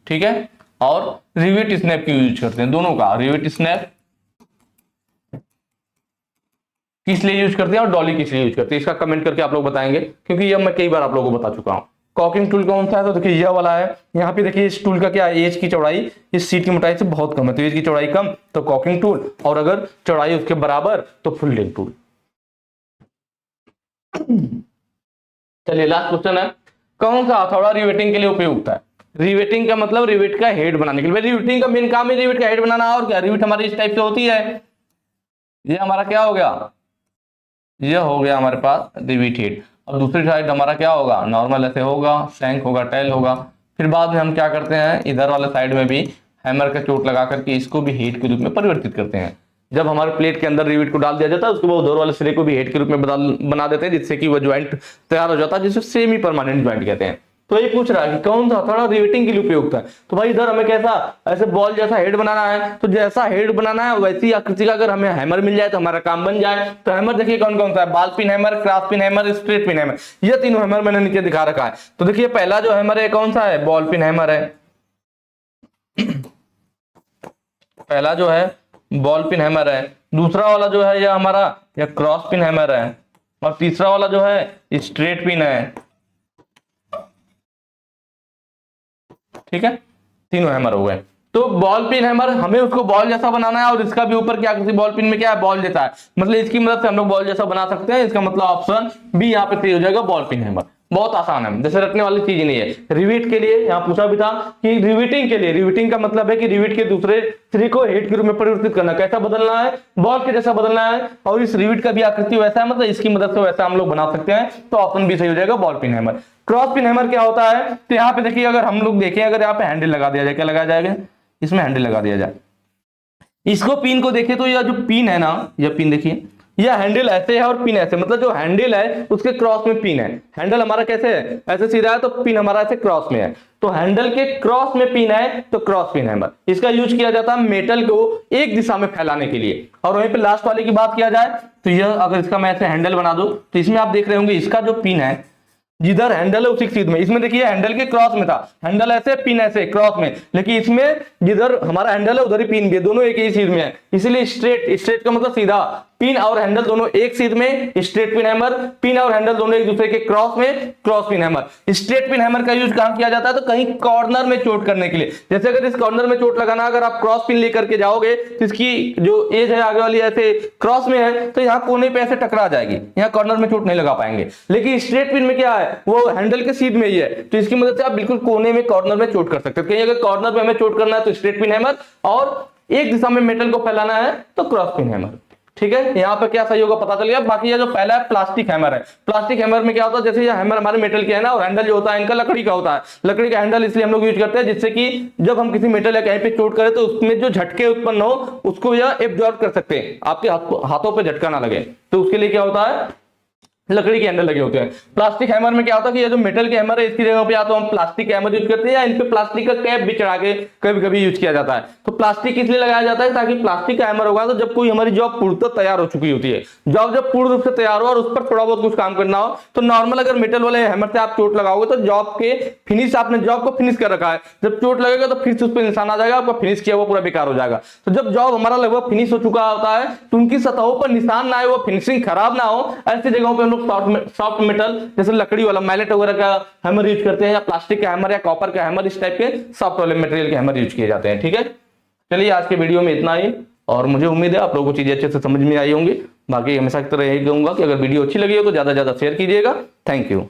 ठीक है, और रिवेट स्नैप की यूज करते हैं, दोनों का, रिवेट स्नैप किस लिए यूज करते हैं और डॉली किस लिए यूज करते हैं, इसका कमेंट करके आप लोग बताएंगे, क्योंकि ये मैं कई बार आप लोगों को बता चुका हूं। कॉकिंग टूल कौन सा है, तो देखिए यह वाला है। यहाँ पे देखिए इस टूल का क्या है, एज की चौड़ाई इस सीट की मोटाई से बहुत कम है, तो एज की चौड़ाई कम तो कॉकिंग टूल, और अगर चौड़ाई उसके बराबर तो फुल टूल। चलिए लास्ट क्वेश्चन है, कौन सा हथौड़ा रिवेटिंग के लिए उपयुक्त है। रिवेटिंग का मतलब रिवेट का हेड बनाने के लिए। रिवेटिंग का मेन काम है रिवेट का हेड बनाना, और क्या, रिवेट हमारी इस टाइप से होती है। ये हमारा क्या हो गया, ये हो गया हमारे पास रिवेट हेड, और दूसरी साइड हमारा क्या होगा, नॉर्मल ऐसे होगा, शैंक होगा, टेल होगा। फिर बाद में हम क्या करते हैं, इधर वाले साइड में भी हैमर का चोट लगा करके इसको भी हेड के रूप में परिवर्तित करते हैं। जब हमारे प्लेट के अंदर रिवेट को डाल दिया जाता है, उसके बाद उधर वाले सिरे को भी हेड के रूप में बना देते हैं, जिससे कि वो ज्वाइंट तैयार हो जाता है, जिसे सेमी परमानेंट ज्वाइंट कहते हैं। तो ये पूछ रहा है कि कौन सा हथौड़ा रिवेटिंग के लिए उपयुक्त है। तो भाई इधर हमें कैसा, ऐसे बॉल जैसा हेड बनाना है, तो जैसा हेड बनाना है वैसी आकृति का अगर हमें हैमर मिल जाए तो हमारा काम बन जाए। तो हैमर देखिए कौन कौन सा है, ball pin hammer, cross pin hammer, straight pin hammer, ये तीनों हैमर मैंने नीचे दिखा रखा है। तो देखिए पहला जो हैमर है कौन सा है, बॉल पिन हैमर है। पहला जो है बॉल पिन हैमर है, दूसरा वाला जो है ये हमारा या क्रॉस पिन हैमर है, और तीसरा वाला जो है स्ट्रेट पिन है। ठीक है, तीनों हैमर हो गए। तो बॉल पिन हैमर हमें उसको बॉल जैसा बनाना है, और इसका भी ऊपर क्या किसी बॉल पिन में क्या है, बॉल जैसा है, मतलब इसकी मदद से हम लोग बॉल जैसा बना सकते हैं। इसका मतलब ऑप्शन बी यहाँ पे सही हो जाएगा, बॉल पिन हैमर। बहुत आसान है, जैसे रखने वाली चीज नहीं है। रिवेट के लिए यहाँ पूछा भी था कि रिवेटिंग के लिए, रिवेटिंग का मतलब है कि रिवेट के दूसरे सिरे को हेड के रूप में परिवर्तित करना, कैसा बदलना है, बॉल के जैसा बदलना है, और इस रिवेट का भी आकृति वैसा है, मतलब इसकी मदद से वैसा हम लोग बना सकते हैं। तो ऑप्शन बी सही हो जाएगा, ball pin hammer. Cross pin hammer क्या होता है, तो यहाँ पे देखिए अगर हम लोग देखें, अगर यहाँ पे हैंडल लगा दिया जाए, क्या लगाया जाएगा, इसमें हैंडल लगा दिया जाए, इसको पिन को देखिए तो यह जो पिन है ना, यह पिन देखिए, यह हैंडल ऐसे है और पिन ऐसे, मतलब जो हैंडल है उसके क्रॉस में पिन है। हैंडल हमारा कैसे है, ऐसे सीधा है, तो पिन हमारा ऐसे क्रॉस में है, तो हैंडल के क्रॉस में पिन है तो क्रॉस पिन हैमर। इसका यूज किया जाता है मेटल को एक दिशा में फैलाने के लिए। और वहीं पे लास्ट वाले की बात किया जाए तो यह, अगर इसका मैं ऐसे हैंडल बना दूं तो इसमें आप देख रहे होंगे इसका जो पिन है, जिधर हैंडल है उसी सीध में, इसमें देखिए हैंडल के क्रॉस में था, हैंडल ऐसे पिन ऐसे क्रॉस में, लेकिन इसमें जिधर हमारा हैंडल है उधर ही पिन भी, दोनों एक ही सीध में है, इसलिए स्ट्रेट, स्ट्रेट का मतलब सीधा, पिन और हैंडल दोनों एक सीध में, स्ट्रेट पिन हैमर, पिन और हैंडल दोनों एक दूसरे के क्रॉस में, cross pin hammer. Straight pin hammer का यूज कहां किया जाता है, तो कहीं कॉर्नर में चोट करने के लिए। जैसे अगर इस कॉर्नर में चोट लगाना, अगर आप क्रॉस पिन लेकर के जाओगे तो इसकी जो एज है आगे वाली ऐसे क्रॉस में है, तो यहाँ कोने पे ऐसे टकरा जाएगी, यहाँ कॉर्नर में चोट नहीं लगा पाएंगे। लेकिन स्ट्रेट पिन में क्या है, वो हैंडल के सीध में ही है, तो इसकी मदद से आप बिल्कुल कोने में कॉर्नर में चोट कर सकते हैं। कहीं अगर कॉर्नर में हमें चोट करना है तो स्ट्रेट पिन हैमर, और एक दिशा में मेटल को फैलाना है तो क्रॉस पिन हैमर। ठीक है, यहाँ पे क्या सही होगा पता चल गया। बाकी ये जो पहला है प्लास्टिक हैमर है। प्लास्टिक हैमर में क्या होता है, जैसे ये हैमर हमारे मेटल के है ना, और हैंडल जो होता है इनका लकड़ी का होता है। लकड़ी का हैंडल इसलिए हम लोग यूज करते हैं जिससे कि जब हम किसी मेटल या कहीं पे चोट करें तो उसमें जो झटके उत्पन्न हो उसको यह एब्जॉर्ब कर सकते हैं, आपके हाथों पे झटका ना लगे, तो उसके लिए क्या होता है, लकड़ी के हैंडल लगे होते हैं। प्लास्टिक हैमर में क्या होता है कि ये जो मेटल के हैमर है इसकी जगह पे या तो हम प्लास्टिक हैमर यूज करते हैं, या इन पे प्लास्टिक का कैप भी चढ़ा के कभी कभी यूज किया जाता है। तो प्लास्टिक इसलिए लगाया जाता है ताकि प्लास्टिक का हैमर होगा तो जब कोई हमारी जॉब पूर्णतः तैयार हो चुकी होती है, जॉब जब पूर्ण रूप से तैयार हो और उस पर थोड़ा बहुत कुछ काम करना हो, तो नॉर्मल अगर मेटल वाले हैमर से आप चोट लगाओगे तो जॉब के फिनिश, आपने जॉब को फिनिश कर रखा है, जब चोट लगेगा तो फिर से उस पर निशान आ जाएगा, आपका फिनिश किया वो पूरा बेकार हो जाएगा। तो जब जॉब हमारा लगभग फिनिश हो चुका होता है तो उनकी सतहों पर निशान ना आए, वो फिनिशिंग खराब ना हो, ऐसी जगहों पर हम लोग सॉफ्ट मेटल जैसे लकड़ी वाला मैलेट वगैरह का हैमर यूज करते हैं, या प्लास्टिक का हैमर या कॉपर का हैमर, इस टाइप के सॉफ्ट वाले मटेरियल के हैमर यूज किए जाते हैं। ठीक है, चलिए आज के वीडियो में इतना ही, और मुझे उम्मीद है आप लोगों को चीजें अच्छे से समझ में आई होंगी। बाकी हमेशा की तरह यही कहूंगा कि अगर वीडियो अच्छी लगी हो तो ज्यादा से ज्यादा शेयर कीजिएगा। Thank you.